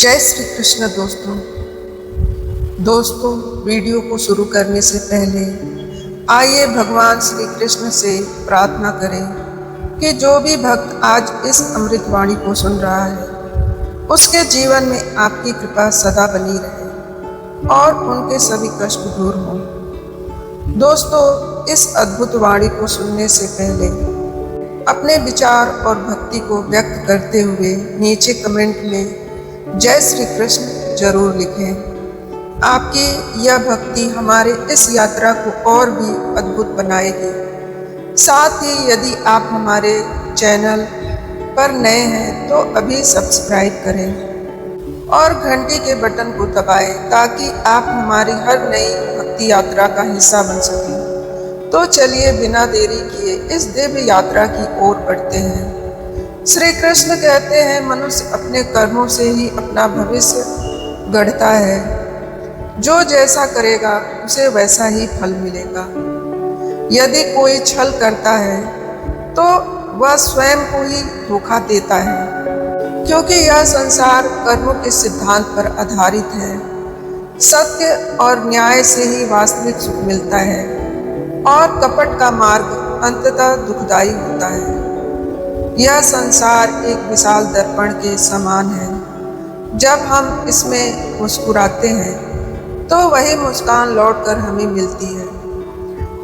जय श्री कृष्ण दोस्तों वीडियो को शुरू करने से पहले आइए भगवान श्री कृष्ण से प्रार्थना करें कि जो भी भक्त आज इस अमृत वाणी को सुन रहा है उसके जीवन में आपकी कृपा सदा बनी रहे और उनके सभी कष्ट दूर हों। दोस्तों, इस अद्भुत वाणी को सुनने से पहले अपने विचार और भक्ति को व्यक्त करते हुए नीचे कमेंट में जय श्री कृष्ण जरूर लिखें। आपकी यह भक्ति हमारे इस यात्रा को और भी अद्भुत बनाएगी। साथ ही यदि आप हमारे चैनल पर नए हैं तो अभी सब्सक्राइब करें और घंटी के बटन को दबाएं ताकि आप हमारी हर नई भक्ति यात्रा का हिस्सा बन सकें। तो चलिए बिना देरी किए इस दिव्य यात्रा की ओर बढ़ते हैं। श्री कृष्ण कहते हैं, मनुष्य अपने कर्मों से ही अपना भविष्य गढ़ता है। जो जैसा करेगा उसे वैसा ही फल मिलेगा। यदि कोई छल करता है तो वह स्वयं को ही धोखा देता है, क्योंकि यह संसार कर्मों के सिद्धांत पर आधारित है। सत्य और न्याय से ही वास्तविक सुख मिलता है और कपट का मार्ग अंततः दुखदायी होता है। यह संसार एक विशाल दर्पण के समान है। जब हम इसमें मुस्कुराते हैं तो वही मुस्कान लौटकर हमें मिलती है,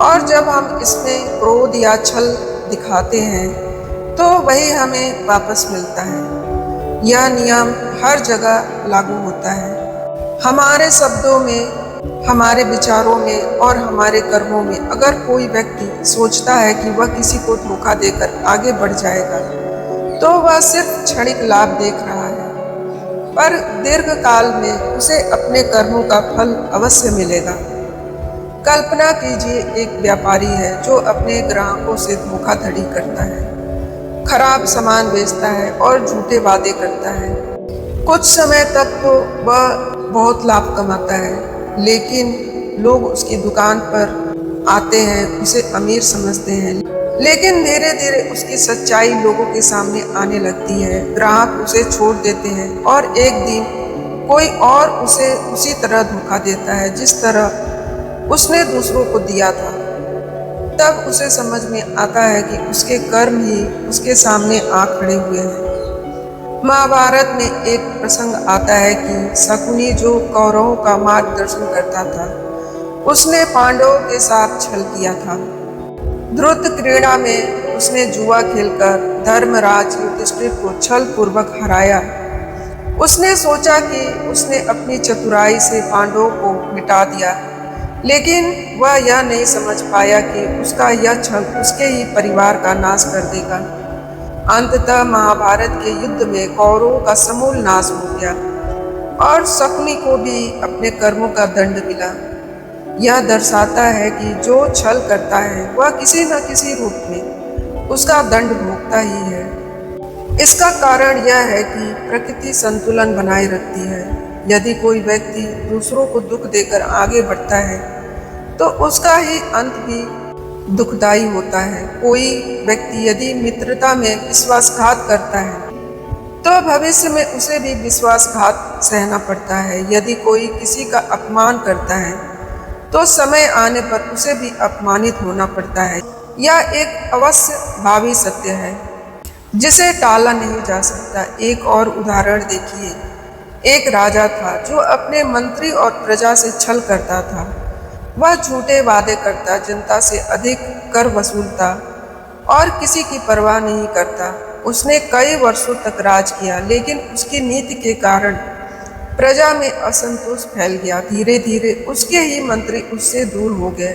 और जब हम इसमें क्रोध या छल दिखाते हैं तो वही हमें वापस मिलता है। यह नियम हर जगह लागू होता है। हमारे शब्दों में, हमारे विचारों में और हमारे कर्मों में अगर कोई व्यक्ति सोचता है कि वह किसी को धोखा देकर आगे बढ़ जाएगा तो वह सिर्फ क्षणिक लाभ देख रहा है, पर दीर्घ काल में उसे अपने कर्मों का फल अवश्य मिलेगा। कल्पना कीजिए, एक व्यापारी है जो अपने ग्राहकों से धोखाधड़ी करता है, खराब सामान बेचता है और झूठे वादे करता है। कुछ समय तक तो वह बहुत लाभ कमाता है, लेकिन लोग उसकी दुकान पर आते हैं, उसे अमीर समझते हैं। लेकिन धीरे धीरे उसकी सच्चाई लोगों के सामने आने लगती है। ग्राहक उसे छोड़ देते हैं और एक दिन कोई और उसे उसी तरह धोखा देता है जिस तरह उसने दूसरों को दिया था। तब उसे समझ में आता है कि उसके कर्म ही उसके सामने आ खड़े हुए हैं। महाभारत में एक प्रसंग आता है कि शकुनी, जो कौरवों का मार्गदर्शन करता था, उसने पांडवों के साथ छल किया था। द्रुत क्रीड़ा में उसने जुआ खेलकर धर्मराज युधिष्ठिर को छल पूर्वक हराया। उसने सोचा कि उसने अपनी चतुराई से पांडवों को मिटा दिया, लेकिन वह यह नहीं समझ पाया कि उसका यह छल उसके ही परिवार का नाश कर देगा। अंततः महाभारत के युद्ध में कौरवों का समूल नाश हो गया और शकुनी को भी अपने कर्मों का दंड मिला। यह दर्शाता है कि जो छल करता है वह किसी न किसी रूप में उसका दंड भोगता ही है। इसका कारण यह है कि प्रकृति संतुलन बनाए रखती है। यदि कोई व्यक्ति दूसरों को दुख देकर आगे बढ़ता है तो उसका ही अंत भी दुखदायी होता है। कोई व्यक्ति यदि मित्रता में विश्वासघात करता है तो भविष्य में उसे भी विश्वासघात सहना पड़ता है। यदि कोई किसी का अपमान करता है तो समय आने पर उसे भी अपमानित होना पड़ता है। यह एक अवश्य भावी सत्य है जिसे टाला नहीं जा सकता। एक और उदाहरण देखिए। एक राजा था जो अपने मंत्री और प्रजा से छल करता था। वह झूठे वादे करता, जनता से अधिक कर वसूलता और किसी की परवाह नहीं करता। उसने कई वर्षों तक राज किया, लेकिन उसकी नीति के कारण प्रजा में असंतोष फैल गया। धीरे धीरे उसके ही मंत्री उससे दूर हो गए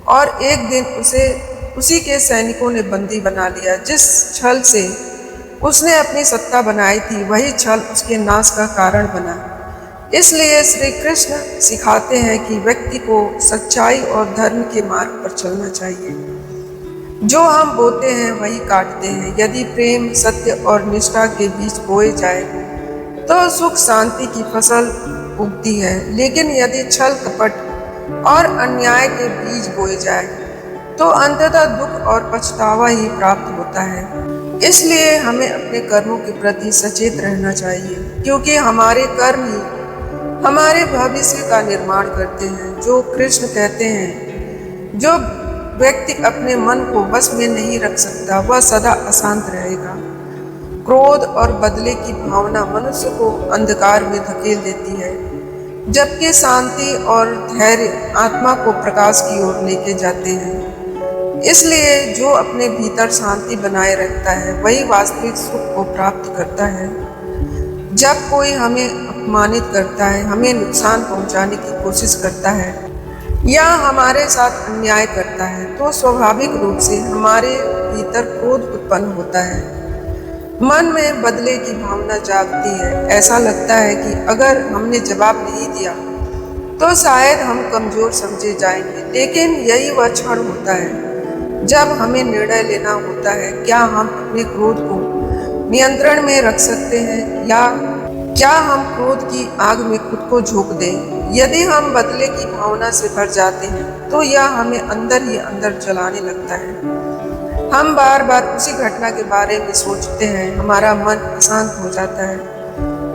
और एक दिन उसे उसी के सैनिकों ने बंदी बना लिया। जिस छल से उसने अपनी सत्ता बनाई थी वही छल उसके नाश का कारण बना। इसलिए श्री कृष्ण सिखाते हैं कि व्यक्ति को सच्चाई और धर्म के मार्ग पर चलना चाहिए। जो हम बोते हैं वही काटते हैं। यदि प्रेम, सत्य और निष्ठा के बीच बोए जाए तो सुख शांति की फसल उगती है, लेकिन यदि छल, कपट और अन्याय के बीज बोए जाए तो अंततः दुख और पछतावा ही प्राप्त होता है। इसलिए हमें अपने कर्मों के प्रति सचेत रहना चाहिए, क्योंकि हमारे कर्म ही हमारे भविष्य का निर्माण करते हैं। जो कृष्ण कहते हैं, जो व्यक्ति अपने मन को वश में नहीं रख सकता वह सदा अशांत रहेगा। क्रोध और बदले की भावना मनुष्य को अंधकार में धकेल देती है, जबकि शांति और धैर्य आत्मा को प्रकाश की ओर लेके जाते हैं। इसलिए जो अपने भीतर शांति बनाए रखता है वही वास्तविक सुख को प्राप्त करता है। जब कोई हमें अपमानित करता है, हमें नुकसान पहुंचाने की कोशिश करता है या हमारे साथ अन्याय करता है, तो स्वाभाविक रूप से हमारे भीतर क्रोध उत्पन्न होता है। मन में बदले की भावना जागती है। ऐसा लगता है कि अगर हमने जवाब नहीं दिया तो शायद हम कमजोर समझे जाएंगे। लेकिन यही वह क्षण होता है जब हमें निर्णय लेना होता है, क्या हम अपने क्रोध को नियंत्रण में रख सकते हैं या क्या हम क्रोध की आग में खुद को झोंक दें। यदि हम बदले की भावना से भर जाते हैं तो यह हमें अंदर ही अंदर जलाने लगता है। हम बार बार उसी घटना के बारे में सोचते हैं, हमारा मन अशांत हो जाता है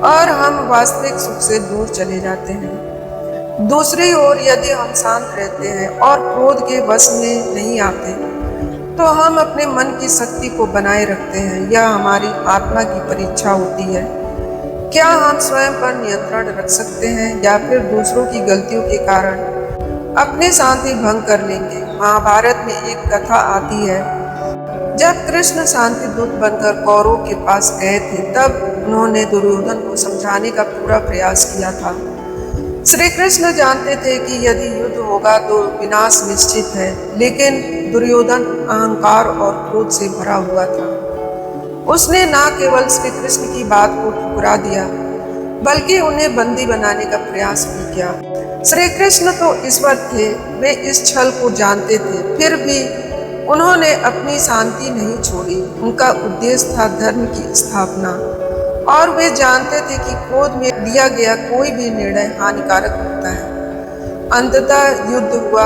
और हम वास्तविक सुख से दूर चले जाते हैं। दूसरी ओर यदि हम शांत रहते हैं और क्रोध के वश में नहीं आते, तो हम अपने मन की शक्ति को बनाए रखते हैं। यह हमारी आत्मा की परीक्षा होती है। क्या हम स्वयं पर नियंत्रण रख सकते हैं या फिर दूसरों की गलतियों के कारण अपनी शांति भंग कर लेंगे। महाभारत में एक कथा आती है, जब कृष्ण शांति दूत बनकर कौरवों के पास गए थे, तब उन्होंने दुर्योधन को समझाने का पूरा प्रयास किया था। श्री कृष्ण जानते थे कि यदि युद्ध होगा तो विनाश निश्चित है, लेकिन दुर्योधन अहंकार और क्रोध से भरा हुआ था। उसने न केवल श्री कृष्ण की बात को ठुकरा दिया, बल्कि उन्हें बंदी बनाने का प्रयास भी किया। श्री कृष्ण तो ईश्वर थे, वे इस छल को जानते थे, फिर भी उन्होंने अपनी शांति नहीं छोड़ी। उनका उद्देश्य था धर्म की स्थापना और वे जानते थे कि क्रोध में लिया गया कोई भी निर्णय हानिकारक होता है। अंततः युद्ध हुआ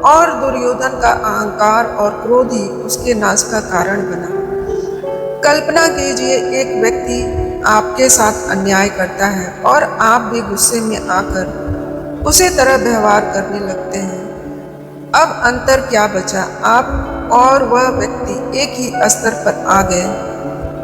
और दुर्योधन का अहंकार और क्रोध ही उसके नाश का कारण बना। कल्पना कीजिए, एक व्यक्ति आपके साथ अन्याय करता है और आप भी गुस्से में आकर उसी तरह व्यवहार करने लगते हैं। अब अंतर क्या बचा, आप और वह व्यक्ति एक ही स्तर पर आ गए।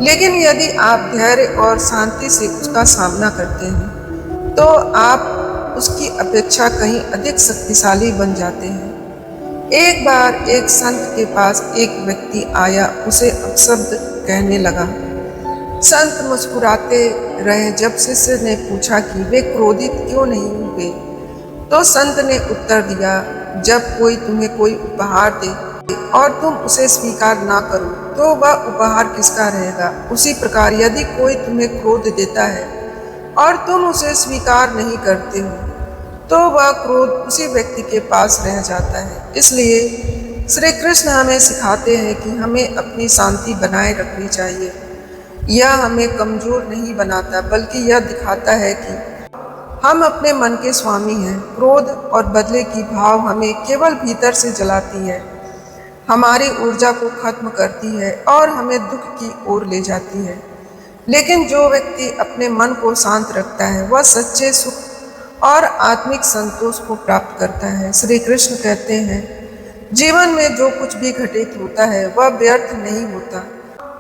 लेकिन यदि आप धैर्य और शांति से उसका सामना करते हैं तो आप उसकी अपेक्षा कहीं अधिक शक्तिशाली बन जाते हैं। एक बार एक संत के पास एक व्यक्ति आया, उसे अपशब्द कहने लगा। संत मुस्कुराते रहे। जब शिष्य ने पूछा कि वे क्रोधित क्यों नहीं हुए, तो संत ने उत्तर दिया, जब कोई तुम्हें कोई उपहार दे और तुम उसे स्वीकार ना करो तो वह उपहार किसका रहेगा। उसी प्रकार यदि कोई तुम्हें क्रोध देता है और तुम उसे स्वीकार नहीं करते हो, तो वह क्रोध उसी व्यक्ति के पास रह जाता है। इसलिए श्री कृष्ण हमें सिखाते हैं कि हमें अपनी शांति बनाए रखनी चाहिए। यह हमें कमजोर नहीं बनाता, बल्कि यह दिखाता है कि हम अपने मन के स्वामी हैं। क्रोध और बदले की भाव हमें केवल भीतर से जलाती है, हमारी ऊर्जा को खत्म करती है और हमें दुख की ओर ले जाती है। लेकिन जो व्यक्ति अपने मन को शांत रखता है वह सच्चे सुख और आत्मिक संतोष को प्राप्त करता है। श्री कृष्ण कहते हैं, जीवन में जो कुछ भी घटित होता है वह व्यर्थ नहीं होता।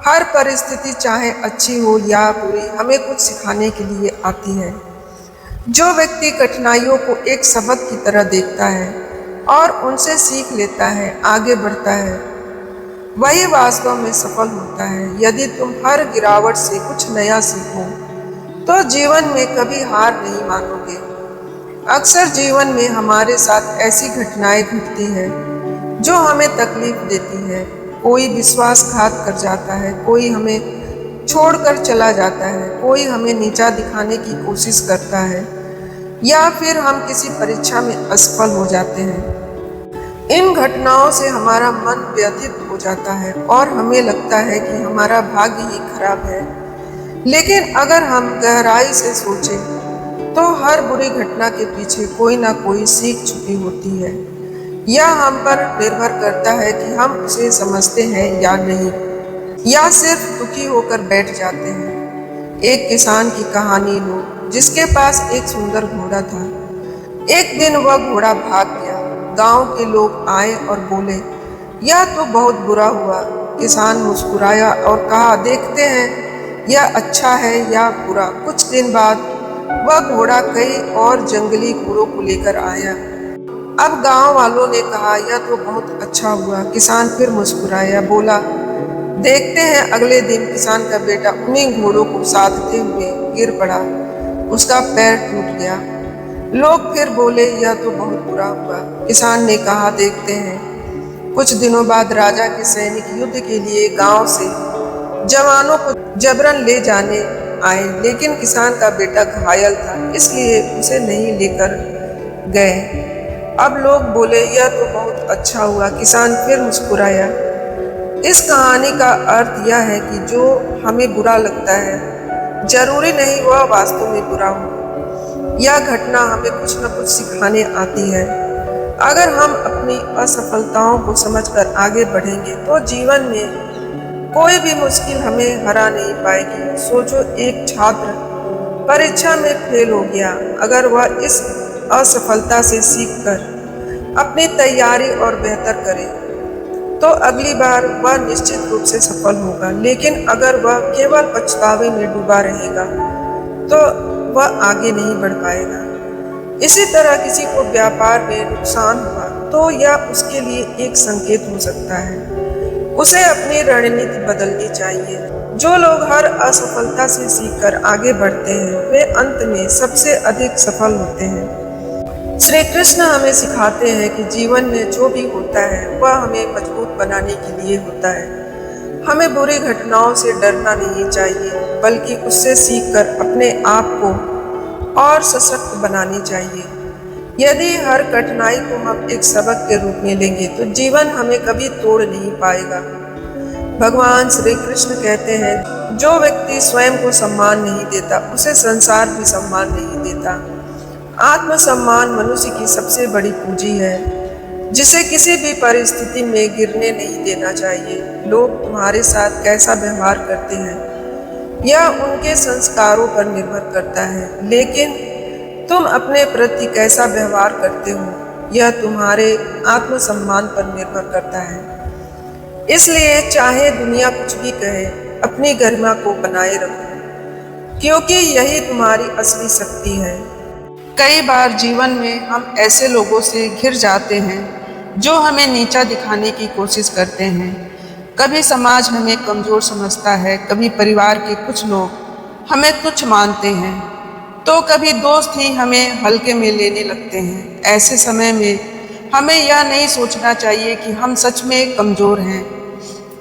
हर परिस्थिति चाहे अच्छी हो या बुरी, हमें कुछ सिखाने के लिए आती है। जो व्यक्ति कठिनाइयों को एक सबक की तरह देखता है और उनसे सीख लेता है, आगे बढ़ता है, वही वास्तव में सफल होता है। यदि तुम हर गिरावट से कुछ नया सीखो तो जीवन में कभी हार नहीं मानोगे। अक्सर जीवन में हमारे साथ ऐसी घटनाएं घटती है जो हमें तकलीफ देती है। कोई विश्वासघात कर जाता है, कोई हमें छोड़कर चला जाता है, कोई हमें नीचा दिखाने की कोशिश करता है या फिर हम किसी परीक्षा में असफल हो जाते हैं। इन घटनाओं से हमारा मन व्यथित हो जाता है और हमें लगता है कि हमारा भाग्य ही खराब है। लेकिन अगर हम गहराई से सोचें तो हर बुरी घटना के पीछे कोई ना कोई सीख छुपी होती है। यह हम पर निर्भर करता है कि हम उसे समझते हैं या नहीं। या सिर्फ दुखी होकर बैठ जाते हैं। एक किसान की कहानी लो, जिसके पास एक सुंदर घोड़ा था। एक दिन वह घोड़ा भाग गया। गांव के लोग आए और बोले, यह तो बहुत बुरा हुआ। किसान मुस्कुराया और कहा, देखते हैं यह अच्छा है या बुरा। कुछ दिन बाद वह घोड़ा कई और जंगली घोड़ों को लेकर आया। अब गांव वालों ने कहा, यह तो बहुत अच्छा हुआ। किसान फिर मुस्कुराया, बोला, देखते हैं। अगले दिन किसान का बेटा उन्हीं घोड़ों को साधते हुए गिर पड़ा। उसका पैर टूट गया। लोग फिर बोले, यह तो बहुत बुरा हुआ। किसान ने कहा, देखते हैं। कुछ दिनों बाद राजा के सैनिक युद्ध के लिए गांव से जवानों को जबरन ले जाने आए, लेकिन किसान का बेटा घायल था, इसलिए उसे नहीं लेकर गए। अब लोग बोले, यह तो बहुत अच्छा हुआ। किसान फिर मुस्कुराया। इस कहानी का अर्थ यह है कि जो हमें बुरा लगता है, जरूरी नहीं वह वास्तव में बुरा हो। यह घटना हमें कुछ न कुछ सिखाने आती है। अगर हम अपनी असफलताओं को समझकर आगे बढ़ेंगे तो जीवन में कोई भी मुश्किल हमें हरा नहीं पाएगी। सोचो, एक छात्र परीक्षा में फेल हो गया। अगर वह इस असफलता से सीखकर अपनी तैयारी और बेहतर करे तो अगली बार वह निश्चित रूप से सफल होगा। लेकिन अगर वह केवल पछतावे में डूबा रहेगा तो वह आगे नहीं बढ़ पाएगा। इसी तरह किसी को व्यापार में नुकसान हुआ तो यह उसके लिए एक संकेत हो सकता है। उसे अपनी रणनीति बदलनी चाहिए। जो लोग हर असफलता से सीखकर आगे बढ़ते हैं वे अंत में सबसे अधिक सफल होते हैं। श्री कृष्ण हमें सिखाते हैं कि जीवन में जो भी होता है वह हमें मजबूत बनाने के लिए होता है। हमें बुरी घटनाओं से डरना नहीं चाहिए, बल्कि उससे सीखकर अपने आप को और सशक्त बनानी चाहिए। यदि हर कठिनाई को हम एक सबक के रूप में लेंगे तो जीवन हमें कभी तोड़ नहीं पाएगा। भगवान श्री कृष्ण कहते हैं, जो व्यक्ति स्वयं को सम्मान नहीं देता उसे संसार भी सम्मान नहीं देता। आत्मसम्मान मनुष्य की सबसे बड़ी पूंजी है, जिसे किसी भी परिस्थिति में गिरने नहीं देना चाहिए। लोग तुम्हारे साथ कैसा व्यवहार करते हैं यह उनके संस्कारों पर निर्भर करता है, लेकिन तुम अपने प्रति कैसा व्यवहार करते हो यह तुम्हारे आत्मसम्मान पर निर्भर करता है। इसलिए चाहे दुनिया कुछ भी कहे, अपनी गरिमा को बनाए रखो, क्योंकि यही तुम्हारी असली शक्ति है। कई बार जीवन में हम ऐसे लोगों से घिर जाते हैं जो हमें नीचा दिखाने की कोशिश करते हैं। कभी समाज हमें कमजोर समझता है, कभी परिवार के कुछ लोग हमें तुच्छ मानते हैं, तो कभी दोस्त ही हमें हल्के में लेने लगते हैं। ऐसे समय में हमें यह नहीं सोचना चाहिए कि हम सच में कमजोर हैं,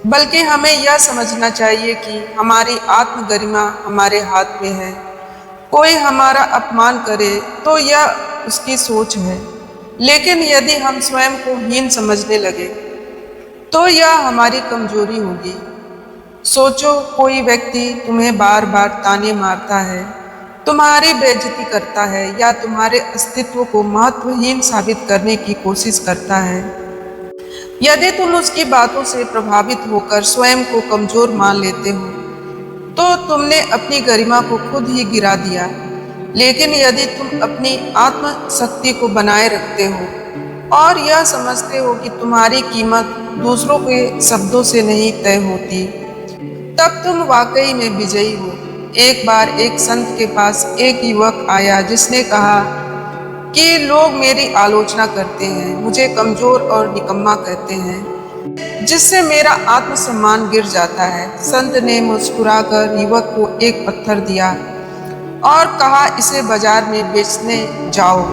बल्कि हमें यह समझना चाहिए कि हमारी आत्मगरिमा हमारे हाथ में है। कोई हमारा अपमान करे तो यह उसकी सोच है, लेकिन यदि हम स्वयं को हीन समझने लगे तो यह हमारी कमजोरी होगी। सोचो, कोई व्यक्ति तुम्हें बार बार ताने मारता है, तुम्हारी बेइज्जती करता है या तुम्हारे अस्तित्व को महत्वहीन साबित करने की कोशिश करता है। यदि तुम उसकी बातों से प्रभावित होकर स्वयं को कमजोर मान लेते हो तो तुमने अपनी गरिमा को खुद ही गिरा दिया। लेकिन यदि तुम अपनी आत्मशक्ति को बनाए रखते हो और यह समझते हो कि तुम्हारी कीमत दूसरों के शब्दों से नहीं तय होती, तब तुम वाकई में विजयी हो। एक बार एक संत के पास एक युवक आया जिसने कहा कि लोग मेरी आलोचना करते हैं, मुझे कमजोर और निकम्मा कहते हैं, जिससे मेरा आत्मसम्मान गिर जाता है। संत ने मुस्कुराकर युवक को एक पत्थर दिया और कहा, इसे बाजार में बेचने जाओ,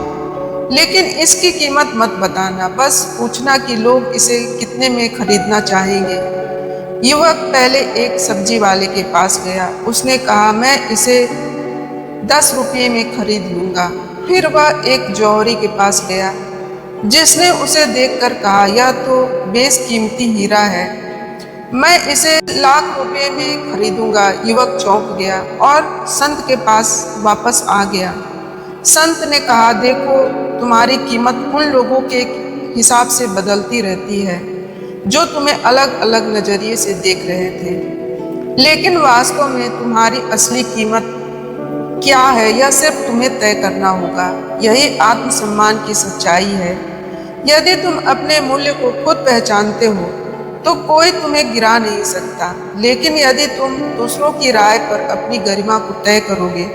लेकिन इसकी कीमत मत बताना, बस पूछना कि लोग इसे कितने में खरीदना चाहेंगे। युवक पहले एक सब्जी वाले के पास गया। उसने कहा, मैं इसे 10 रुपये में खरीद लूंगा। फिर वह एक जौहरी के पास गया, जिसने उसे देखकर कहा, यह तो बेशकीमती हीरा है, मैं इसे लाख रुपए में खरीदूंगा। युवक चौंक गया और संत के पास वापस आ गया। संत ने कहा, देखो, तुम्हारी कीमत उन लोगों के हिसाब से बदलती रहती है जो तुम्हें अलग अलग नजरिए से देख रहे थे। लेकिन वास्तव में तुम्हारी असली कीमत क्या है यह सिर्फ तुम्हें तय करना होगा। यही आत्मसम्मान की सच्चाई है। यदि तुम अपने मूल्य को खुद पहचानते हो तो कोई तुम्हें गिरा नहीं सकता। लेकिन यदि तुम दूसरों की राय पर अपनी गरिमा को तय करोगे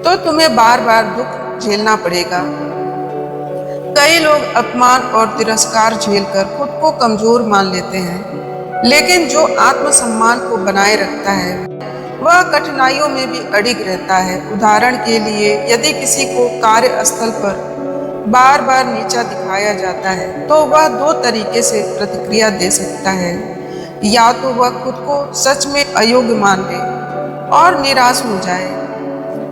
तो तुम्हें बार बार दुख झेलना पड़ेगा। कई लोग अपमान और तिरस्कार झेलकर खुद को कमजोर मान लेते हैं, लेकिन जो आत्मसम्मान को बनाए रखता है वह कठिनाइयों में भी अडिग रहता है। उदाहरण के लिए, यदि किसी को कार्यस्थल पर बार बार नीचा दिखाया जाता है तो वह दो तरीके से प्रतिक्रिया दे सकता है। या तो वह खुद को सच में अयोग्य मान ले और निराश हो जाए,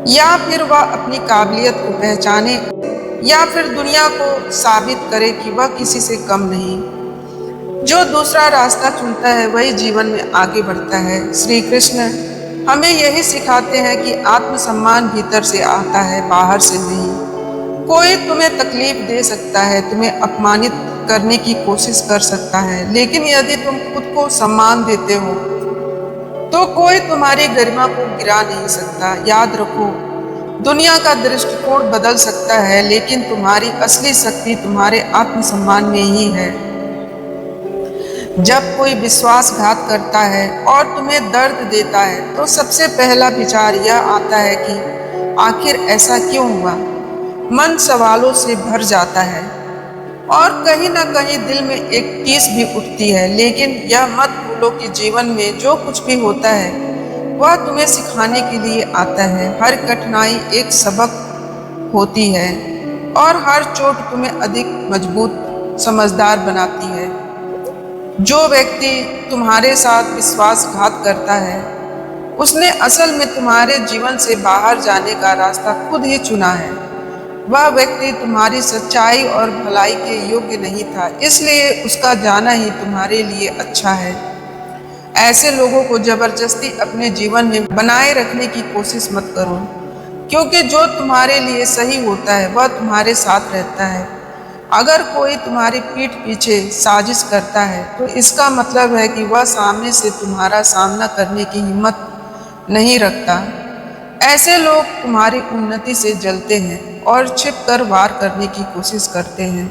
या फिर वह अपनी काबिलियत को पहचाने, या फिर दुनिया को साबित करे कि वह किसी से कम नहीं। जो दूसरा रास्ता चुनता है वही जीवन में आगे बढ़ता है। श्री कृष्ण हमें यही सिखाते हैं कि आत्मसम्मान भीतर से आता है, बाहर से नहीं। कोई तुम्हें तकलीफ दे सकता है, तुम्हें अपमानित करने की कोशिश कर सकता है, लेकिन यदि तुम खुद को सम्मान देते हो तो कोई तुम्हारी गरिमा को गिरा नहीं सकता। याद रखो, दुनिया का दृष्टिकोण बदल सकता है, लेकिन तुम्हारी असली शक्ति तुम्हारे आत्मसम्मान में ही है। जब कोई विश्वासघात करता है और तुम्हें दर्द देता है तो सबसे पहला विचार यह आता है कि आखिर ऐसा क्यों हुआ। मन सवालों से भर जाता है और कहीं ना कहीं दिल में एक टीस भी उठती है। लेकिन यह मत भूलो कि जीवन में जो कुछ भी होता है वह तुम्हें सिखाने के लिए आता है। हर कठिनाई एक सबक होती है और हर चोट तुम्हें अधिक मजबूत, समझदार बनाती है। जो व्यक्ति तुम्हारे साथ विश्वासघात करता है उसने असल में तुम्हारे जीवन से बाहर जाने का रास्ता खुद ही चुना है। वह व्यक्ति तुम्हारी सच्चाई और भलाई के योग्य नहीं था, इसलिए उसका जाना ही तुम्हारे लिए अच्छा है। ऐसे लोगों को जबरदस्ती अपने जीवन में बनाए रखने की कोशिश मत करो, क्योंकि जो तुम्हारे लिए सही होता है वह तुम्हारे साथ रहता है। अगर कोई तुम्हारी पीठ पीछे साजिश करता है तो इसका मतलब है कि वह सामने से तुम्हारा सामना करने की हिम्मत नहीं रखता। ऐसे लोग तुम्हारी उन्नति से जलते हैं और छिपकर वार करने की कोशिश करते हैं।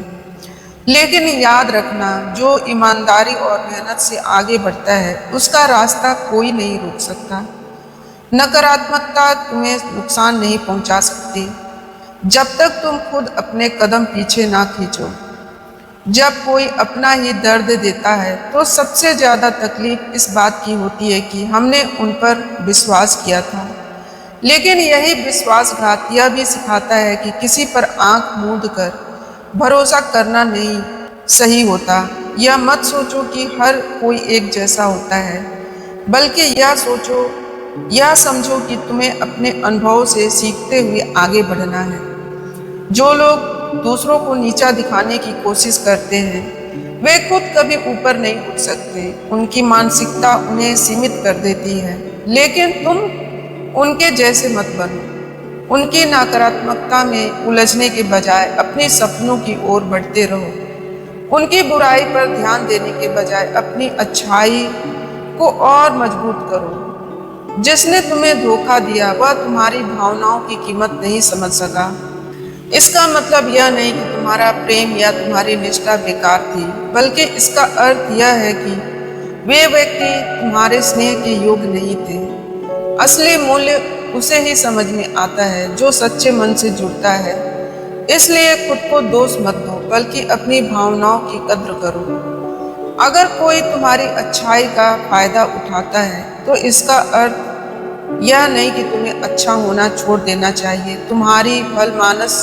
लेकिन याद रखना, जो ईमानदारी और मेहनत से आगे बढ़ता है उसका रास्ता कोई नहीं रोक सकता। नकारात्मकता तुम्हें नुकसान नहीं पहुंचा सकती जब तक तुम खुद अपने कदम पीछे ना खींचो। जब कोई अपना ही दर्द देता है तो सबसे ज्यादा तकलीफ इस बात की होती है कि हमने उन पर विश्वास किया था। लेकिन यही विश्वासघात यह भी सिखाता है कि किसी पर आंख मूंद कर भरोसा करना नहीं सही होता। यह मत सोचो कि हर कोई एक जैसा होता है, बल्कि यह समझो कि तुम्हें अपने अनुभव से सीखते हुए आगे बढ़ना है। जो लोग दूसरों को नीचा दिखाने की कोशिश करते हैं वे खुद कभी ऊपर नहीं उठ सकते। उनकी मानसिकता उन्हें सीमित कर देती है, लेकिन तुम उनके जैसे मत बनो। उनकी नकारात्मकता में उलझने के बजाय अपने सपनों की ओर बढ़ते रहो। उनकी बुराई पर ध्यान देने के बजाय अपनी अच्छाई को और मजबूत करो। जिसने तुम्हें धोखा दिया वह तुम्हारी भावनाओं की कीमत नहीं समझ सका। इसका मतलब यह नहीं कि तुम्हारा प्रेम या तुम्हारी निष्ठा बेकार थी, बल्कि इसका अर्थ यह है कि वे व्यक्ति तुम्हारे स्नेह के योग्य नहीं थे। असली मूल्य उसे ही समझ में आता है जो सच्चे मन से जुड़ता है। इसलिए खुद को दोष मत दो, बल्कि अपनी भावनाओं की कद्र करो। अगर कोई तुम्हारी अच्छाई का फायदा उठाता है तो इसका अर्थ यह नहीं कि तुम्हें अच्छा होना छोड़ देना चाहिए। तुम्हारी भल मानस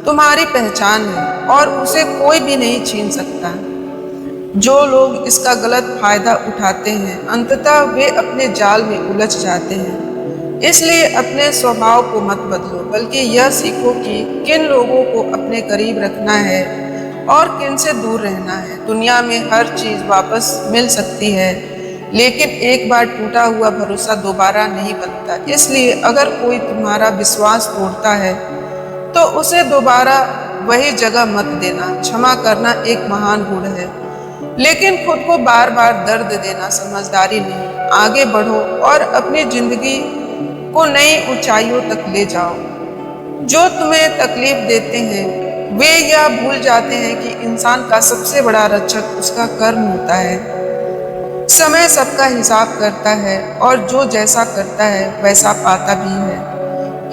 तुम्हारी पहचान है और उसे कोई भी नहीं छीन सकता। जो लोग इसका गलत फायदा उठाते हैं अंततः वे अपने जाल में उलझ जाते हैं। इसलिए अपने स्वभाव को मत बदलो, बल्कि यह सीखो कि किन लोगों को अपने करीब रखना है और किन से दूर रहना है। दुनिया में हर चीज वापस मिल सकती है, लेकिन एक बार टूटा हुआ भरोसा दोबारा नहीं बनता। इसलिए अगर कोई तुम्हारा विश्वास तोड़ता है तो उसे दोबारा वही जगह मत देना। क्षमा करना एक महान गुण है, लेकिन खुद को बार बार दर्द देना समझदारी नहीं। आगे बढ़ो और अपनी जिंदगी को नई ऊंचाइयों तक ले जाओ। जो तुम्हें तकलीफ देते हैं वे यह भूल जाते हैं कि इंसान का सबसे बड़ा रक्षक उसका कर्म होता है। समय सबका हिसाब करता है और जो जैसा करता है वैसा पाता भी है।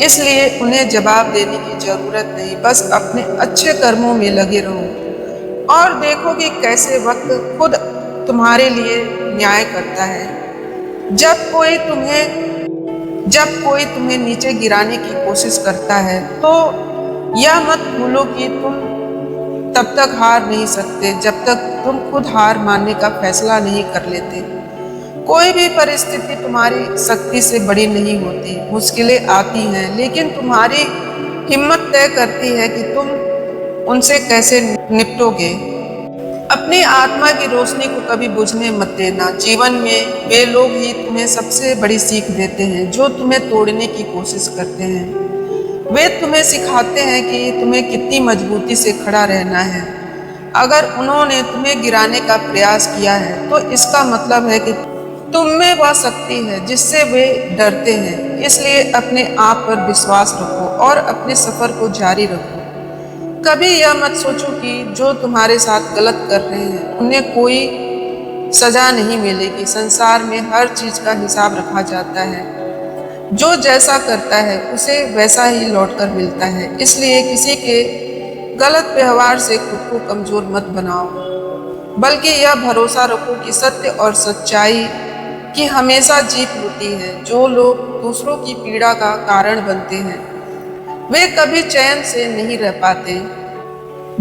इसलिए उन्हें जवाब देने की जरूरत नहीं, बस अपने अच्छे कर्मों में लगे रहो और देखो कि कैसे वक्त खुद तुम्हारे लिए न्याय करता है। जब कोई तुम्हें नीचे गिराने की कोशिश करता है तो यह मत भूलो कि तुम तब तक हार नहीं सकते जब तक तुम खुद हार मानने का फैसला नहीं कर लेते। कोई भी परिस्थिति तुम्हारी शक्ति से बड़ी नहीं होती। मुश्किलें आती हैं लेकिन तुम्हारी हिम्मत तय करती है कि तुम उनसे कैसे निपटोगे। अपनी आत्मा की रोशनी को कभी बुझने मत देना। जीवन में वे लोग ही तुम्हें सबसे बड़ी सीख देते हैं जो तुम्हें तोड़ने की कोशिश करते हैं। वे तुम्हें सिखाते हैं कि तुम्हें कितनी मजबूती से खड़ा रहना है। अगर उन्होंने तुम्हें गिराने का प्रयास किया है तो इसका मतलब है कि तुम में वह शक्ति है जिससे वे डरते हैं। इसलिए अपने आप पर विश्वास रखो और अपने सफर को जारी रखो। कभी यह मत सोचो कि जो तुम्हारे साथ गलत कर रहे हैं उन्हें कोई सजा नहीं मिलेगी। संसार में हर चीज का हिसाब रखा जाता है। जो जैसा करता है उसे वैसा ही लौटकर मिलता है। इसलिए किसी के गलत व्यवहार से खुद को कमजोर मत बनाओ, बल्कि यह भरोसा रखो कि सत्य और सच्चाई की हमेशा जीत होती है। जो लोग दूसरों की पीड़ा का कारण बनते हैं वे कभी चैन से नहीं रह पाते।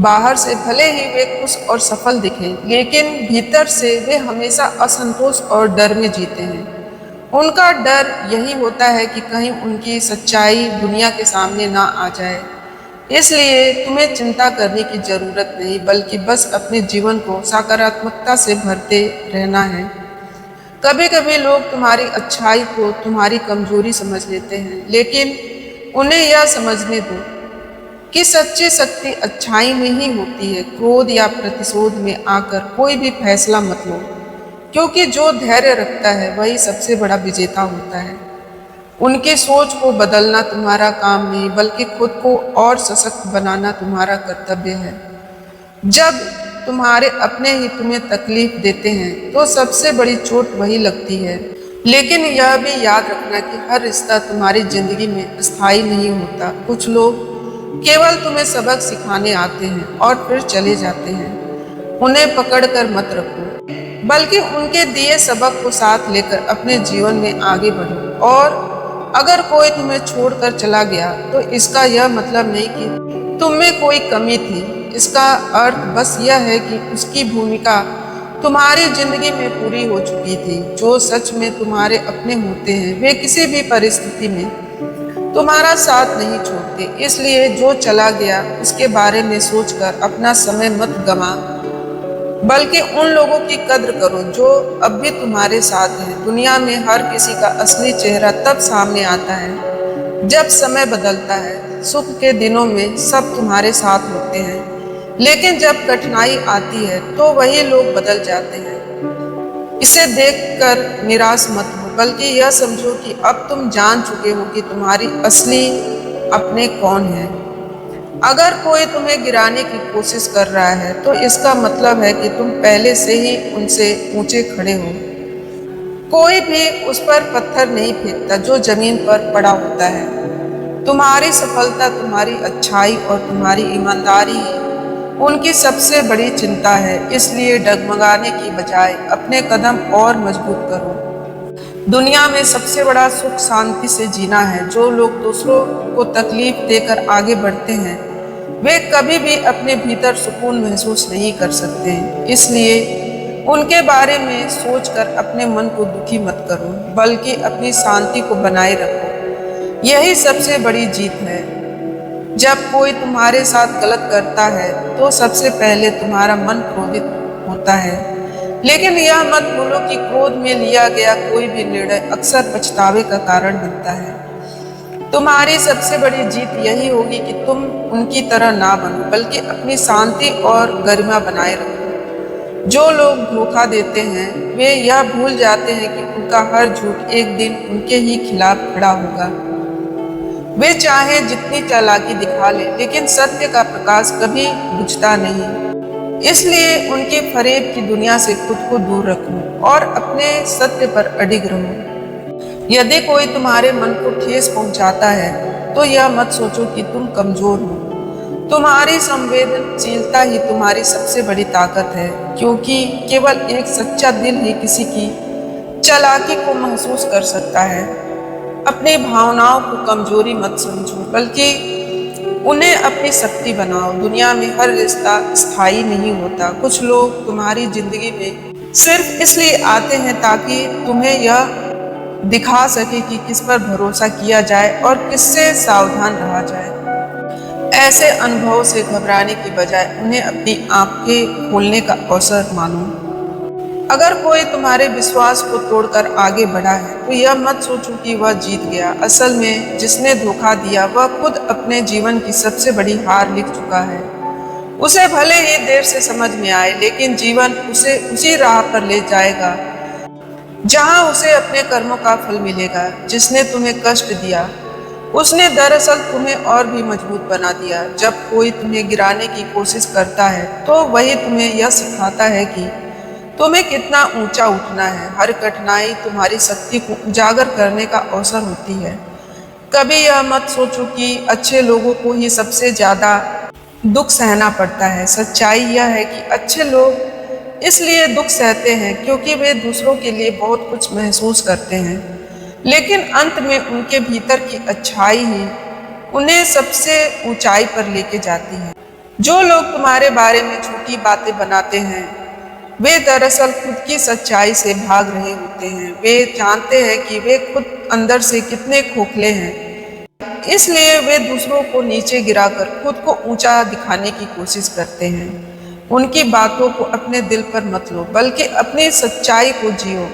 बाहर से भले ही वे खुश और सफल दिखें, लेकिन भीतर से वे हमेशा असंतोष और डर में जीते हैं। उनका डर यही होता है कि कहीं उनकी सच्चाई दुनिया के सामने ना आ जाए। इसलिए तुम्हें चिंता करने की जरूरत नहीं, बल्कि बस अपने जीवन को सकारात्मकता से भरते रहना है। कभी कभी लोग तुम्हारी अच्छाई को तुम्हारी कमजोरी समझ लेते हैं, लेकिन उन्हें यह समझने दो कि सच्ची शक्ति अच्छाई में ही होती है। क्रोध या प्रतिशोध में आकर कोई भी फैसला मत लो, क्योंकि जो धैर्य रखता है वही सबसे बड़ा विजेता होता है। उनकी सोच को बदलना तुम्हारा काम नहीं, बल्कि खुद को और सशक्त बनाना तुम्हारा कर्तव्य है। जब तुम्हारे अपने ही तुम्हें तकलीफ देते हैं तो सबसे बड़ी चोट वही लगती है। लेकिन यह भी याद रखना कि हर रिश्ता तुम्हारी जिंदगी में स्थायी नहीं होता। कुछ लोग केवल तुम्हें सबक सिखाने आते हैं और फिर चले जाते हैं। उन्हें पकड़कर मत रखो, बल्कि उनके दिए सबक को साथ लेकर अपने जीवन में आगे बढ़ो। और अगर कोई तुम्हें छोड़कर चला गया तो इसका यह मतलब नहीं कि तुम में कोई कमी थी। इसका अर्थ बस यह है कि उसकी भूमिका तुम्हारी जिंदगी में पूरी हो चुकी थी। जो सच में तुम्हारे अपने होते हैं वे किसी भी परिस्थिति में तुम्हारा साथ नहीं छोड़ते। इसलिए जो चला गया उसके बारे में सोचकर अपना समय मत गवा, बल्कि उन लोगों की कद्र करो जो अब भी तुम्हारे साथ हैं। दुनिया में हर किसी का असली चेहरा तब सामने आता है जब समय बदलता है। सुख के दिनों में सब तुम्हारे साथ होते हैं, लेकिन जब कठिनाई आती है तो वही लोग बदल जाते हैं। इसे देखकर निराश मत हो, बल्कि यह समझो कि अब तुम जान चुके हो कि तुम्हारी असली अपने कौन है। अगर कोई तुम्हें गिराने की कोशिश कर रहा है तो इसका मतलब है कि तुम पहले से ही उनसे ऊंचे खड़े हो। कोई भी उस पर पत्थर नहीं फेंकता जो जमीन पर पड़ा होता है। तुम्हारी सफलता, तुम्हारी अच्छाई और तुम्हारी ईमानदारी ही उनकी सबसे बड़ी चिंता है। इसलिए डगमगाने की बजाय अपने कदम और मजबूत करो। दुनिया में सबसे बड़ा सुख शांति से जीना है। जो लोग दूसरों को तकलीफ देकर आगे बढ़ते हैं वे कभी भी अपने भीतर सुकून महसूस नहीं कर सकते। इसलिए उनके बारे में सोचकर अपने मन को दुखी मत करो, बल्कि अपनी शांति को बनाए रखो। यही सबसे बड़ी जीत है। जब कोई तुम्हारे साथ गलत करता है तो सबसे पहले तुम्हारा मन क्रोधित होता है, लेकिन यह मत भूलो कि क्रोध में लिया गया कोई भी निर्णय अक्सर पछतावे का कारण बनता है। तुम्हारी सबसे बड़ी जीत यही होगी कि तुम उनकी तरह ना बनो, बल्कि अपनी शांति और गरिमा बनाए रखो। जो लोग धोखा देते हैं वे यह भूल जाते हैं कि उनका हर झूठ एक दिन उनके ही खिलाफ खड़ा होगा। वे चाहे जितनी चालाकी दिखा ले, लेकिन सत्य का प्रकाश कभी बुझता नहीं। इसलिए उनके फरेब की दुनिया से खुद को दूर रखो और अपने सत्य पर अडिग रहो। यदि कोई तुम्हारे मन को ठेस पहुंचाता है तो यह मत सोचो कि तुम कमजोर हो। तुम्हारी संवेदनशीलता ही तुम्हारी सबसे बड़ी ताकत है, क्योंकि केवल एक सच्चा दिल ही किसी की चालाकी को महसूस कर सकता है। अपनी भावनाओं को कमजोरी मत समझो, बल्कि उन्हें अपनी शक्ति बनाओ। दुनिया में हर रिश्ता स्थायी नहीं होता। कुछ लोग तुम्हारी जिंदगी में सिर्फ इसलिए आते हैं ताकि तुम्हें यह दिखा सके कि किस पर भरोसा किया जाए और किससे सावधान रहा जाए। ऐसे अनुभव से घबराने की बजाय उन्हें अपनी आंखें खोलने का अवसर मानो। अगर कोई तुम्हारे विश्वास को तोड़कर आगे बढ़ा है तो यह मत सोचो कि वह जीत गया। असल में जिसने धोखा दिया वह खुद अपने जीवन की सबसे बड़ी हार लिख चुका है। उसे भले ही देर से समझ में आए, लेकिन जीवन उसे उसी राह पर ले जाएगा जहां उसे अपने कर्मों का फल मिलेगा। जिसने तुम्हें कष्ट दिया उसने दरअसल तुम्हें और भी मजबूत बना दिया। जब कोई तुम्हें गिराने की कोशिश करता है तो वही तुम्हें यह सिखाता है कि तुम्हें कितना ऊंचा उठना है। हर कठिनाई तुम्हारी शक्ति को उजागर करने का अवसर होती है। कभी यह मत सोचो कि अच्छे लोगों को ही सबसे ज्यादा दुख सहना पड़ता है। सच्चाई यह है कि अच्छे लोग इसलिए दुख सहते हैं क्योंकि वे दूसरों के लिए बहुत कुछ महसूस करते हैं, लेकिन अंत में उनके भीतर की अच्छाई ही उन्हें सबसे ऊंचाई पर लेके जाती है। जो लोग तुम्हारे बारे में झूठी बातें बनाते हैं वे दरअसल खुद की सच्चाई से भाग रहे होते हैं। वे जानते हैं कि वे खुद अंदर से कितने खोखले हैं, इसलिए वे दूसरों को नीचे गिराकर खुद को ऊंचा दिखाने की कोशिश करते हैं। उनकी बातों को अपने दिल पर मत लो, बल्कि अपनी सच्चाई को जियो।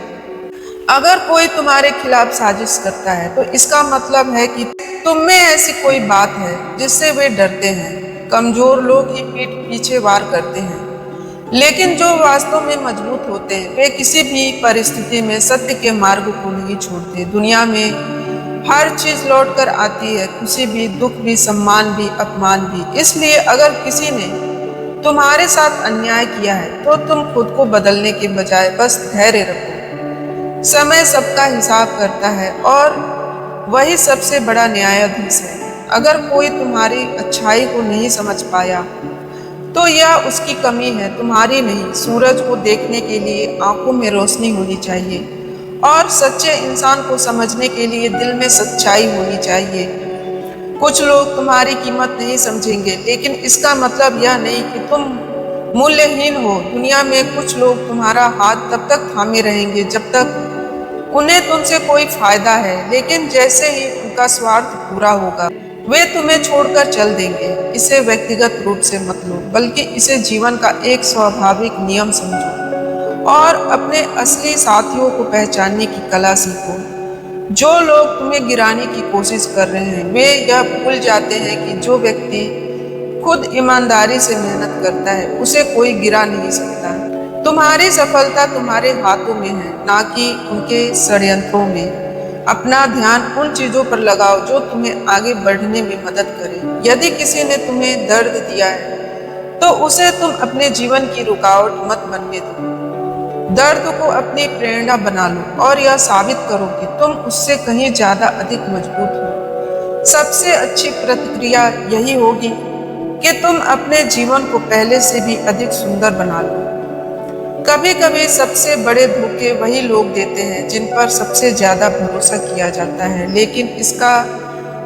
अगर कोई तुम्हारे खिलाफ साजिश करता है तो इसका मतलब है कि तुम में ऐसी कोई बात है जिससे वे डरते हैं। कमजोर लोग ही पीठ पीछे वार करते हैं, लेकिन जो वास्तव में मजबूत होते हैं वे किसी भी परिस्थिति में सत्य के मार्ग को नहीं छोड़ते। दुनिया में हर चीज लौट कर आती है, खुशी भी, दुख भी, सम्मान भी, अपमान भी। इसलिए अगर किसी ने तुम्हारे साथ अन्याय किया है तो तुम खुद को बदलने के बजाय बस धैर्य रखो। समय सबका हिसाब करता है और वही सबसे बड़ा न्यायाधीश है। अगर कोई तुम्हारी अच्छाई को नहीं समझ पाया तो यह उसकी कमी है, तुम्हारी नहीं। सूरज को देखने के लिए आंखों में रोशनी होनी चाहिए और सच्चे इंसान को समझने के लिए दिल में सच्चाई होनी चाहिए। कुछ लोग तुम्हारी कीमत नहीं समझेंगे, लेकिन इसका मतलब यह नहीं कि तुम मूल्यहीन हो। दुनिया में कुछ लोग तुम्हारा हाथ तब तक थामे रहेंगे जब तक उन्हें तुमसे कोई फायदा है, लेकिन जैसे ही उनका स्वार्थ पूरा होगा वे तुम्हें छोड़कर चल देंगे। इसे व्यक्तिगत रूप से मत लो, बल्कि इसे जीवन का एक स्वाभाविक नियम समझो और अपने असली साथियों को पहचानने की कला सीखो। जो लोग तुम्हें गिराने की कोशिश कर रहे हैं वे यह भूल जाते हैं कि जो व्यक्ति खुद ईमानदारी से मेहनत करता है उसे कोई गिरा नहीं सकता। तुम्हारी सफलता तुम्हारे हाथों में है, ना कि उनके षड्यंत्रों में। अपना ध्यान उन चीजों पर लगाओ जो तुम्हें आगे बढ़ने में मदद करें। यदि किसी ने तुम्हें दर्द दिया है तो उसे तुम अपने जीवन की रुकावट मत बनने दो। दर्द को अपनी प्रेरणा बना लो और यह साबित करो कि तुम उससे कहीं ज्यादा अधिक मजबूत हो। सबसे अच्छी प्रतिक्रिया यही होगी कि तुम अपने जीवन को पहले से भी अधिक सुंदर बना लो। कभी कभी सबसे बड़े धोखे वही लोग देते हैं जिन पर सबसे ज्यादा भरोसा किया जाता है, लेकिन इसका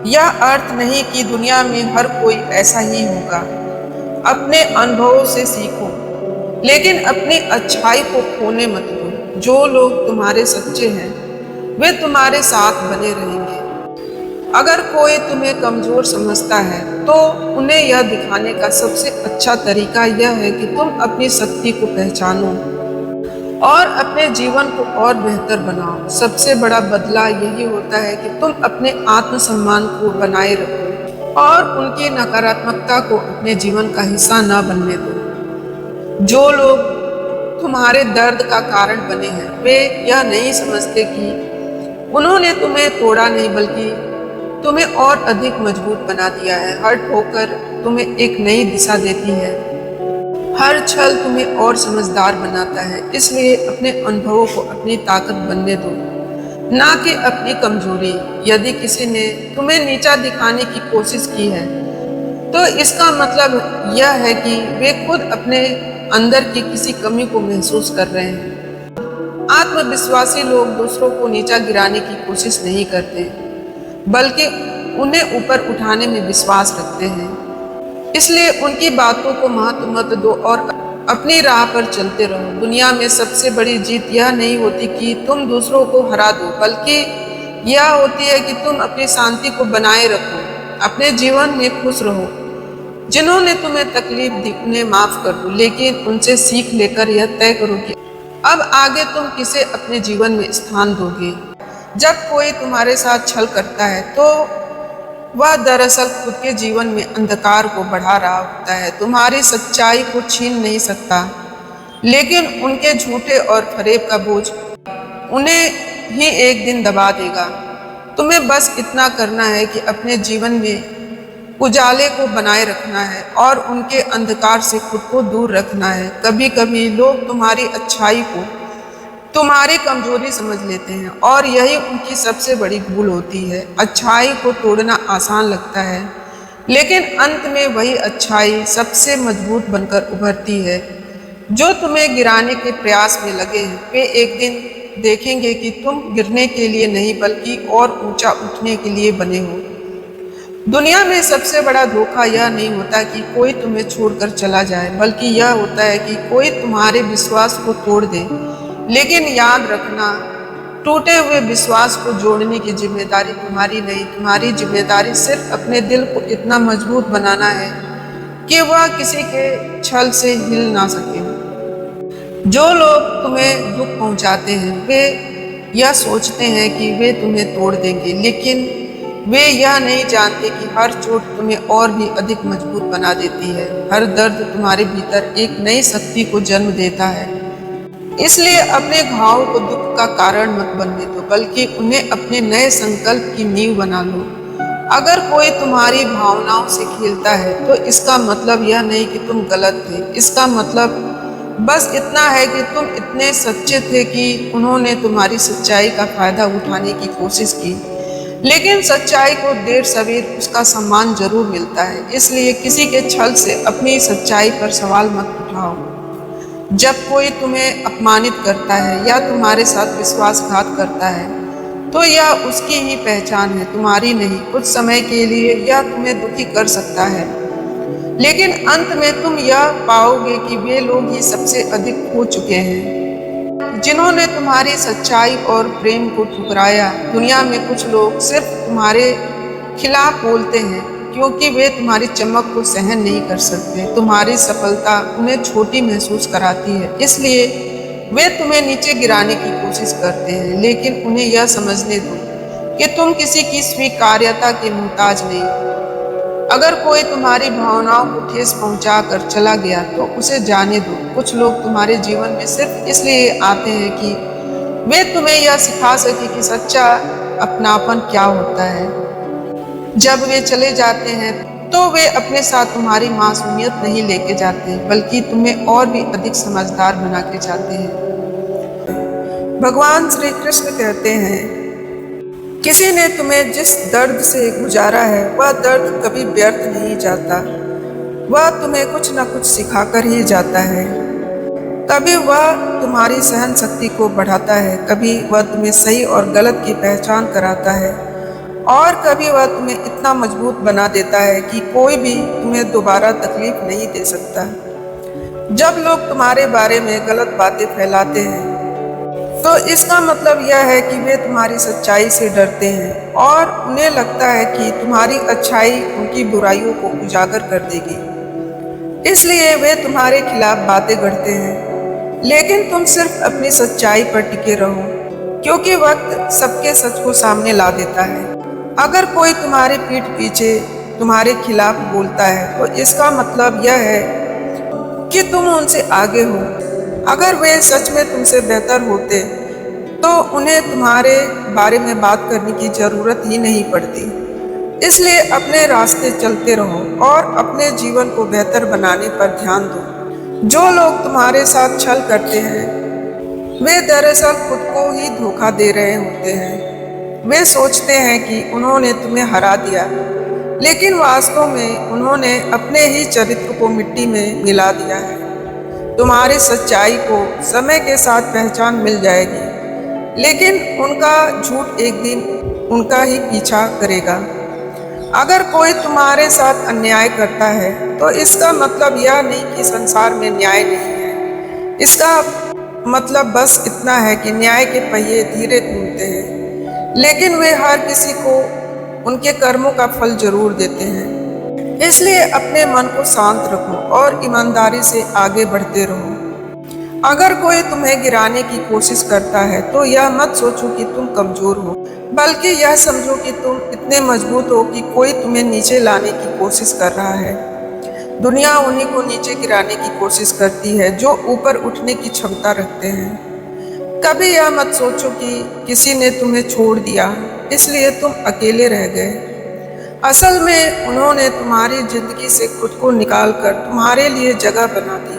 यह अर्थ नहीं कि दुनिया में हर कोई ऐसा ही होगा। अपने अनुभवों से सीखो, लेकिन अपनी अच्छाई को खोने मत दो। जो लोग तुम्हारे सच्चे हैं वे तुम्हारे साथ बने रहेंगे। अगर कोई तुम्हें कमजोर समझता है तो उन्हें यह दिखाने का सबसे अच्छा तरीका यह है कि तुम अपनी शक्ति को पहचानो और अपने जीवन को और बेहतर बनाओ। सबसे बड़ा बदलाव यही होता है कि तुम अपने आत्मसम्मान को बनाए रखो और उनकी नकारात्मकता को अपने जीवन का हिस्सा न बनने दो। जो लोग तुम्हारे दर्द का कारण बने हैं, वे यह नहीं समझते कि उन्होंने तुम्हें तोड़ा नहीं बल्कि तुम्हें और अधिक मजबूत बना दिया है। हर ठोकर तुम्हें एक नई दिशा देती है, हर छल तुम्हें और समझदार बनाता है। इसलिए अपने अनुभवों को अपनी ताकत बनने दो, ना कि अपनी कमजोरी। यदि किसी ने तुम्हें नीचा दिखाने की कोशिश की है तो इसका मतलब यह है कि वे खुद अपने अंदर की किसी कमी को महसूस कर रहे हैं। आत्मविश्वासी लोग दूसरों को नीचा गिराने की कोशिश नहीं करते, बल्कि उन्हें ऊपर उठाने में विश्वास रखते हैं। इसलिए उनकी बातों को महत्व मत दो और अपनी राह पर चलते रहो। दुनिया में सबसे बड़ी जीत यह नहीं होती कि तुम दूसरों को हरा दो, बल्कि यह होती है कि तुम अपनी शांति को बनाए रखो। अपने जीवन में खुश रहो। जिन्होंने तुम्हें तकलीफ दी उन्हें माफ कर दो, लेकिन उनसे सीख लेकर यह तय करो कि अब आगे तुम किसे अपने जीवन में स्थान दोगे। जब कोई तुम्हारे साथ छल करता है तो वह दरअसल खुद के जीवन में अंधकार को बढ़ा रहा होता है। तुम्हारी सच्चाई को छीन नहीं सकता, लेकिन उनके झूठे और फरेब का बोझ उन्हें ही एक दिन दबा देगा। तुम्हें बस इतना करना है कि अपने जीवन में उजाले को बनाए रखना है और उनके अंधकार से खुद को दूर रखना है। कभी कभी लोग तुम्हारी अच्छाई को तुम्हारी कमजोरी समझ लेते हैं और यही उनकी सबसे बड़ी भूल होती है। अच्छाई को तोड़ना आसान लगता है, लेकिन अंत में वही अच्छाई सबसे मजबूत बनकर उभरती है। जो तुम्हें गिराने के प्रयास में लगे हैं वे एक दिन देखेंगे कि तुम गिरने के लिए नहीं बल्कि और ऊंचा उठने के लिए बने हो। दुनिया में सबसे बड़ा धोखा यह नहीं होता कि कोई तुम्हें छोड़कर चला जाए, बल्कि यह होता है कि कोई तुम्हारे विश्वास को तोड़ दे। लेकिन याद रखना, टूटे हुए विश्वास को जोड़ने की जिम्मेदारी तुम्हारी नहीं। तुम्हारी जिम्मेदारी सिर्फ अपने दिल को इतना मजबूत बनाना है कि वह किसी के छल से हिल ना सके। जो लोग तुम्हें दुख पहुंचाते हैं वे यह सोचते हैं कि वे तुम्हें तोड़ देंगे, लेकिन वे यह नहीं जानते कि हर चोट तुम्हें और भी अधिक मजबूत बना देती है। हर दर्द तुम्हारे भीतर एक नई शक्ति को जन्म देता है। इसलिए अपने घावों को दुख का कारण मत बनने दो, बल्कि उन्हें अपने नए संकल्प की नींव बना लो। अगर कोई तुम्हारी भावनाओं से खेलता है तो इसका मतलब यह नहीं कि तुम गलत थे। इसका मतलब बस इतना है कि तुम इतने सच्चे थे कि उन्होंने तुम्हारी सच्चाई का फायदा उठाने की कोशिश की। लेकिन सच्चाई को देर सवेर उसका सम्मान जरूर मिलता है। इसलिए किसी के छल से अपनी सच्चाई पर सवाल मत उठाओ। जब कोई तुम्हें अपमानित करता है या तुम्हारे साथ विश्वासघात करता है तो यह उसकी ही पहचान है, तुम्हारी नहीं। कुछ समय के लिए यह तुम्हें दुखी कर सकता है, लेकिन अंत में तुम यह पाओगे कि वे लोग ही सबसे अधिक खो चुके हैं जिन्होंने तुम्हारी सच्चाई और प्रेम को ठुकराया। दुनिया में कुछ लोग सिर्फ तुम्हारे खिलाफ बोलते हैं क्योंकि वे तुम्हारी चमक को सहन नहीं कर सकते। तुम्हारी सफलता उन्हें छोटी महसूस कराती है, इसलिए वे तुम्हें नीचे गिराने की कोशिश करते हैं। लेकिन उन्हें यह समझने दो कि तुम किसी की स्वीकार्यता के मुहताज नहीं। अगर कोई तुम्हारी भावनाओं को ठेस पहुंचा कर चला गया तो उसे जाने दो। कुछ लोग तुम्हारे जीवन में सिर्फ इसलिए आते हैं कि वे तुम्हें यह सिखा सके कि सच्चा अपनापन क्या होता है। जब वे चले जाते हैं तो वे अपने साथ तुम्हारी मासूमियत नहीं लेके जाते, बल्कि तुम्हें और भी अधिक समझदार बना के जाते हैं। भगवान श्री कृष्ण कहते हैं, किसी ने तुम्हें जिस दर्द से गुजारा है वह दर्द कभी व्यर्थ नहीं जाता। वह तुम्हें कुछ न कुछ सिखाकर ही जाता है। कभी वह तुम्हारी सहन शक्ति को बढ़ाता है, कभी वह तुम्हें सही और गलत की पहचान कराता है, और कभी वह तुम्हें इतना मजबूत बना देता है कि कोई भी तुम्हें दोबारा तकलीफ नहीं दे सकता। जब लोग तुम्हारे बारे में गलत बातें फैलाते हैं तो इसका मतलब यह है कि वे तुम्हारी सच्चाई से डरते हैं और उन्हें लगता है कि तुम्हारी अच्छाई उनकी बुराइयों को उजागर कर देगी। इसलिए वे तुम्हारे खिलाफ बातें गढ़ते हैं, लेकिन तुम सिर्फ अपनी सच्चाई पर टिके रहो, क्योंकि वक्त सबके सच को सामने ला देता है। अगर कोई तुम्हारे पीठ पीछे तुम्हारे खिलाफ बोलता है तो इसका मतलब यह है कि तुम उनसे आगे हो। अगर वे सच में तुमसे बेहतर होते तो उन्हें तुम्हारे बारे में बात करने की जरूरत ही नहीं पड़ती। इसलिए अपने रास्ते चलते रहो और अपने जीवन को बेहतर बनाने पर ध्यान दो। जो लोग तुम्हारे साथ छल करते हैं वे दरअसल खुद को ही धोखा दे रहे होते हैं। वे सोचते हैं कि उन्होंने तुम्हें हरा दिया, लेकिन वास्तव में उन्होंने अपने ही चरित्र को मिट्टी में मिला दिया है। तुम्हारी सच्चाई को समय के साथ पहचान मिल जाएगी, लेकिन उनका झूठ एक दिन उनका ही पीछा करेगा। अगर कोई तुम्हारे साथ अन्याय करता है तो इसका मतलब यह नहीं कि संसार में न्याय नहीं है। इसका मतलब बस इतना है कि न्याय के पहिए धीरे घूमते हैं, लेकिन वे हर किसी को उनके कर्मों का फल जरूर देते हैं। इसलिए अपने मन को शांत रखो और ईमानदारी से आगे बढ़ते रहो। अगर कोई तुम्हें गिराने की कोशिश करता है तो यह मत सोचो कि तुम कमजोर हो, बल्कि यह समझो कि तुम इतने मजबूत हो कि कोई तुम्हें नीचे लाने की कोशिश कर रहा है। दुनिया उन्हीं को नीचे गिराने की कोशिश करती है जो ऊपर उठने की क्षमता रखते हैं। कभी यह मत सोचो कि किसी ने तुम्हें छोड़ दिया इसलिए तुम अकेले रह गए। असल में उन्होंने तुम्हारी जिंदगी से खुद को निकालकर तुम्हारे लिए जगह बना दी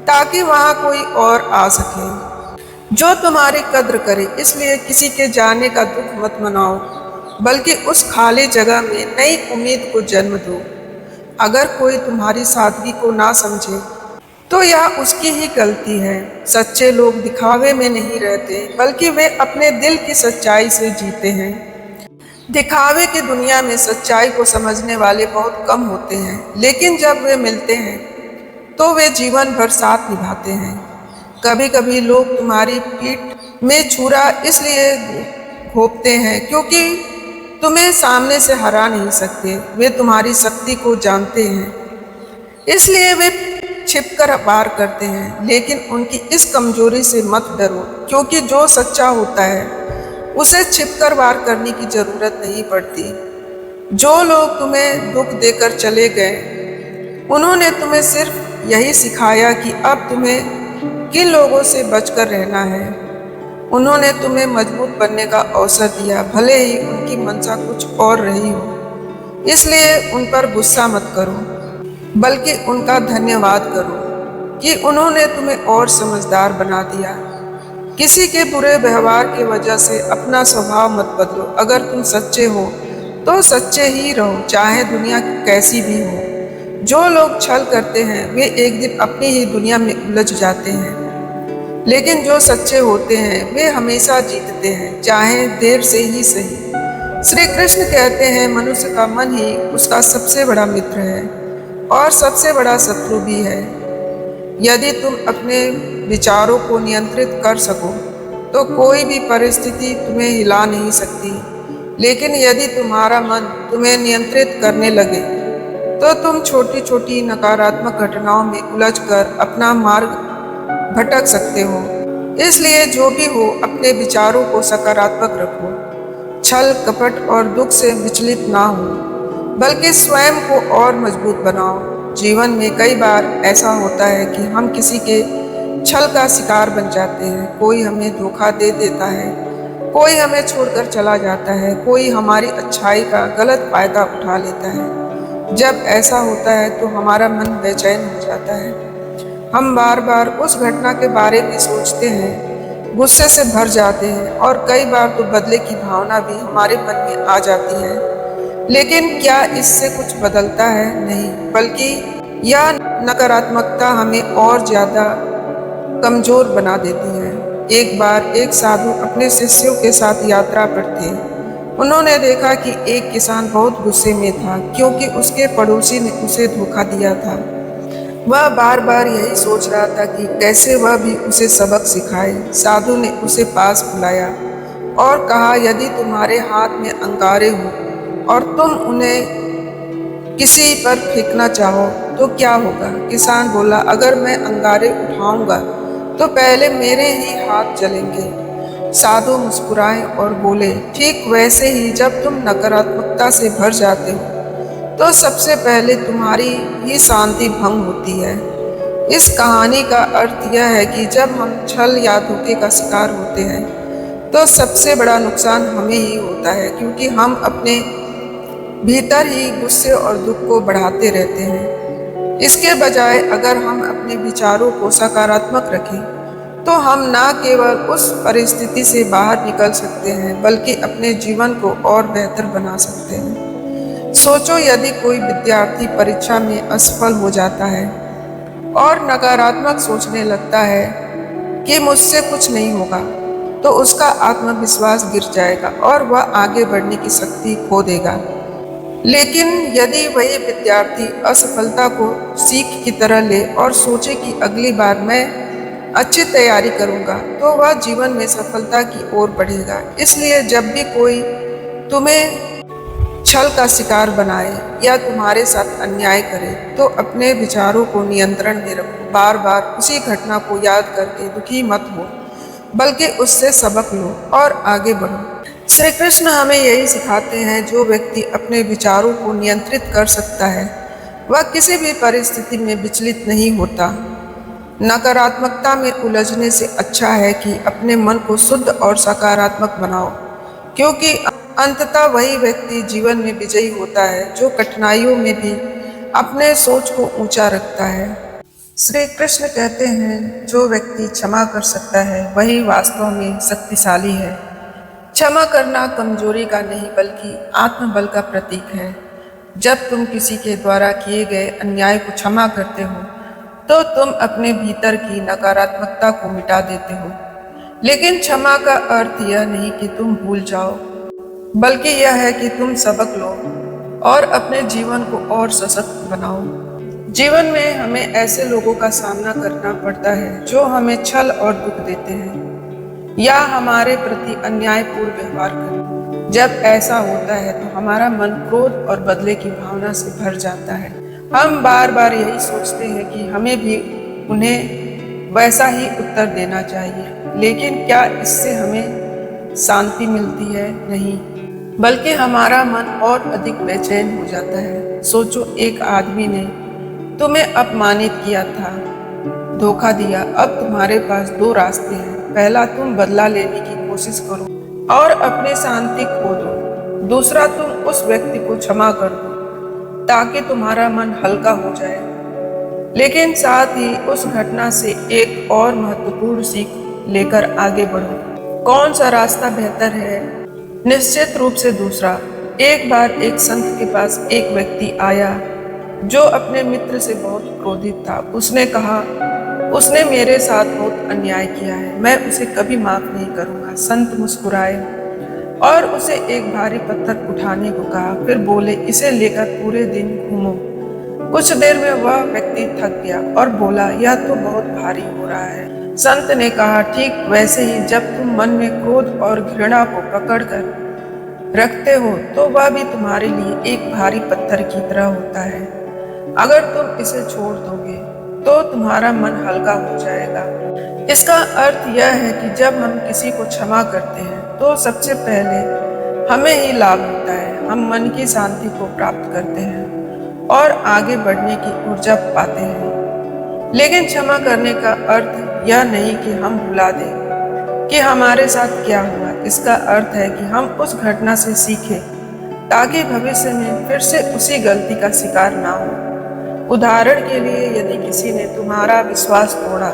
ताकि वहां कोई और आ सके जो तुम्हारी कद्र करे। इसलिए किसी के जाने का दुख मत मनाओ, बल्कि उस खाली जगह में नई उम्मीद को जन्म दो। अगर कोई तुम्हारी सादगी को ना समझे तो यह उसकी ही गलती है। सच्चे लोग दिखावे में नहीं रहते, बल्कि वे अपने दिल की सच्चाई से जीते हैं। दिखावे की दुनिया में सच्चाई को समझने वाले बहुत कम होते हैं, लेकिन जब वे मिलते हैं तो वे जीवन भर साथ निभाते हैं। कभी कभी लोग तुम्हारी पीठ में छुरा इसलिए घोंपते हैं क्योंकि तुम्हें सामने से हरा नहीं सकते। वे तुम्हारी शक्ति को जानते हैं, इसलिए वे छिपकर वार करते हैं। लेकिन उनकी इस कमजोरी से मत डरो, क्योंकि जो सच्चा होता है उसे छिपकर वार करने की जरूरत नहीं पड़ती। जो लोग तुम्हें दुख देकर चले गए उन्होंने तुम्हें सिर्फ यही सिखाया कि अब तुम्हें किन लोगों से बचकर रहना है। उन्होंने तुम्हें मजबूत बनने का अवसर दिया, भले ही उनकी मंशा कुछ और रही हो। इसलिए उन पर गुस्सा मत करो, बल्कि उनका धन्यवाद करो कि उन्होंने तुम्हें और समझदार बना दिया। किसी के बुरे व्यवहार की वजह से अपना स्वभाव मत बदलो। अगर तुम सच्चे हो तो सच्चे ही रहो, चाहे दुनिया कैसी भी हो। जो लोग छल करते हैं वे एक दिन अपनी ही दुनिया में उलझ जाते हैं, लेकिन जो सच्चे होते हैं वे हमेशा जीतते हैं, चाहे देर से ही सही। श्री कृष्ण कहते हैं मनुष्य का मन ही उसका सबसे बड़ा मित्र है और सबसे बड़ा शत्रु भी है। यदि तुम अपने विचारों को नियंत्रित कर सको तो कोई भी परिस्थिति तुम्हें हिला नहीं सकती। लेकिन यदि तुम्हारा मन तुम्हें नियंत्रित करने लगे तो तुम छोटी छोटी नकारात्मक घटनाओं में उलझकर अपना मार्ग भटक सकते हो। इसलिए जो भी हो अपने विचारों को सकारात्मक रखो। छल कपट और दुख से विचलित ना हो, बल्कि स्वयं को और मजबूत बनाओ। जीवन में कई बार ऐसा होता है कि हम किसी के छल का शिकार बन जाते हैं। कोई हमें धोखा दे देता है, कोई हमें छोड़कर चला जाता है, कोई हमारी अच्छाई का गलत फायदा उठा लेता है। जब ऐसा होता है तो हमारा मन बेचैन हो जाता है। हम बार बार उस घटना के बारे में सोचते हैं, गुस्से से भर जाते हैं और कई बार तो बदले की भावना भी हमारे मन में आ जाती है। लेकिन क्या इससे कुछ बदलता है? नहीं, बल्कि यह नकारात्मकता हमें और ज़्यादा कमज़ोर बना देती है। एक बार एक साधु अपने शिष्यों के साथ यात्रा पर थे। उन्होंने देखा कि एक किसान बहुत गुस्से में था क्योंकि उसके पड़ोसी ने उसे धोखा दिया था। वह बार बार यही सोच रहा था कि कैसे वह भी उसे सबक सिखाए। साधु ने उसे पास बुलाया और कहा, यदि तुम्हारे हाथ में अंगारे हो और तुम उन्हें किसी पर फेंकना चाहो तो क्या होगा? किसान बोला, अगर मैं अंगारे उठाऊंगा तो पहले मेरे ही हाथ जलेंगे। साधु मुस्कुराए और बोले, ठीक वैसे ही जब तुम नकारात्मकता से भर जाते हो तो सबसे पहले तुम्हारी ही शांति भंग होती है। इस कहानी का अर्थ यह है कि जब हम छल या धोखे का शिकार होते हैं तो सबसे बड़ा नुकसान हमें ही होता है, क्योंकि हम अपने भीतर ही गुस्से और दुख को बढ़ाते रहते हैं। इसके बजाय अगर हम अपने विचारों को सकारात्मक रखें तो हम न केवल उस परिस्थिति से बाहर निकल सकते हैं बल्कि अपने जीवन को और बेहतर बना सकते हैं। सोचो, यदि कोई विद्यार्थी परीक्षा में असफल हो जाता है और नकारात्मक सोचने लगता है कि मुझसे कुछ नहीं होगा, तो उसका आत्मविश्वास गिर जाएगा और वह आगे बढ़ने की शक्ति खो देगा। लेकिन यदि वही विद्यार्थी असफलता को सीख की तरह ले और सोचे कि अगली बार मैं अच्छी तैयारी करूंगा, तो वह जीवन में सफलता की ओर बढ़ेगा। इसलिए जब भी कोई तुम्हें छल का शिकार बनाए या तुम्हारे साथ अन्याय करे तो अपने विचारों को नियंत्रण में रखो। बार बार उसी घटना को याद करके दुखी मत हो, बल्कि उससे सबक लो और आगे बढ़ो। श्री कृष्ण हमें यही सिखाते हैं, जो व्यक्ति अपने विचारों को नियंत्रित कर सकता है वह किसी भी परिस्थिति में विचलित नहीं होता। नकारात्मकता में उलझने से अच्छा है कि अपने मन को शुद्ध और सकारात्मक बनाओ, क्योंकि अंततः वही व्यक्ति जीवन में विजयी होता है जो कठिनाइयों में भी अपने सोच को ऊंचा रखता है। श्री कृष्ण कहते हैं, जो व्यक्ति क्षमा कर सकता है वही वास्तव में शक्तिशाली है। क्षमा करना कमजोरी का नहीं बल्कि आत्मबल का प्रतीक है। जब तुम किसी के द्वारा किए गए अन्याय को क्षमा करते हो तो तुम अपने भीतर की नकारात्मकता को मिटा देते हो। लेकिन क्षमा का अर्थ यह नहीं कि तुम भूल जाओ, बल्कि यह है कि तुम सबक लो और अपने जीवन को और सशक्त बनाओ। जीवन में हमें ऐसे लोगों का सामना करना पड़ता है जो हमें छल और दुख देते हैं या हमारे प्रति अन्यायपूर्ण व्यवहार करते। जब ऐसा होता है तो हमारा मन क्रोध और बदले की भावना से भर जाता है। हम बार बार यही सोचते हैं कि हमें भी उन्हें वैसा ही उत्तर देना चाहिए, लेकिन क्या इससे हमें शांति मिलती है? नहीं, बल्कि हमारा मन और अधिक बेचैन हो जाता है। सोचो, एक आदमी ने तुम्हें अपमानित किया था, धोखा दिया। अब तुम्हारे पास दो रास्ते हैं। पहला, तुम बदला लेने की कोशिश करो और अपनी शांति खो दो। दूसरा, तुम उस व्यक्ति को क्षमा कर दो ताकि तुम्हारा मन हल्का हो जाए। लेकिन साथ ही उस घटना से एक और महत्वपूर्ण सीख लेकर आगे बढ़ो। कौन सा रास्ता बेहतर है? निश्चित रूप से दूसरा। एक बार एक संत के पास एक व्यक्ति आया जो अपने मित्र से बहुत क्रोधित था। उसने कहा, उसने मेरे साथ बहुत अन्याय किया है, मैं उसे कभी माफ नहीं करूंगा। संत मुस्कुराए और उसे एक भारी पत्थर उठाने को कहा। फिर बोले, इसे लेकर पूरे दिन घूमो। कुछ देर में वह व्यक्ति थक गया और बोला, यह तो बहुत भारी हो रहा है। संत ने कहा, ठीक वैसे ही जब तुम मन में क्रोध और घृणा को पकड़कर रखते हो तो वह भी तुम्हारे लिए एक भारी पत्थर की तरह होता है। अगर तुम इसे छोड़ दोगे तो तुम्हारा मन हल्का हो जाएगा। इसका अर्थ यह है कि जब हम किसी को क्षमा करते हैं तो सबसे पहले हमें ही लाभ होता है। हम मन की शांति को प्राप्त करते हैं और आगे बढ़ने की ऊर्जा पाते हैं। लेकिन क्षमा करने का अर्थ यह नहीं कि हम भुला दें कि हमारे साथ क्या हुआ। इसका अर्थ है कि हम उस घटना से सीखें ताकि भविष्य में फिर से उसी गलती का शिकार ना हो। उदाहरण के लिए, यदि किसी ने तुम्हारा विश्वास तोड़ा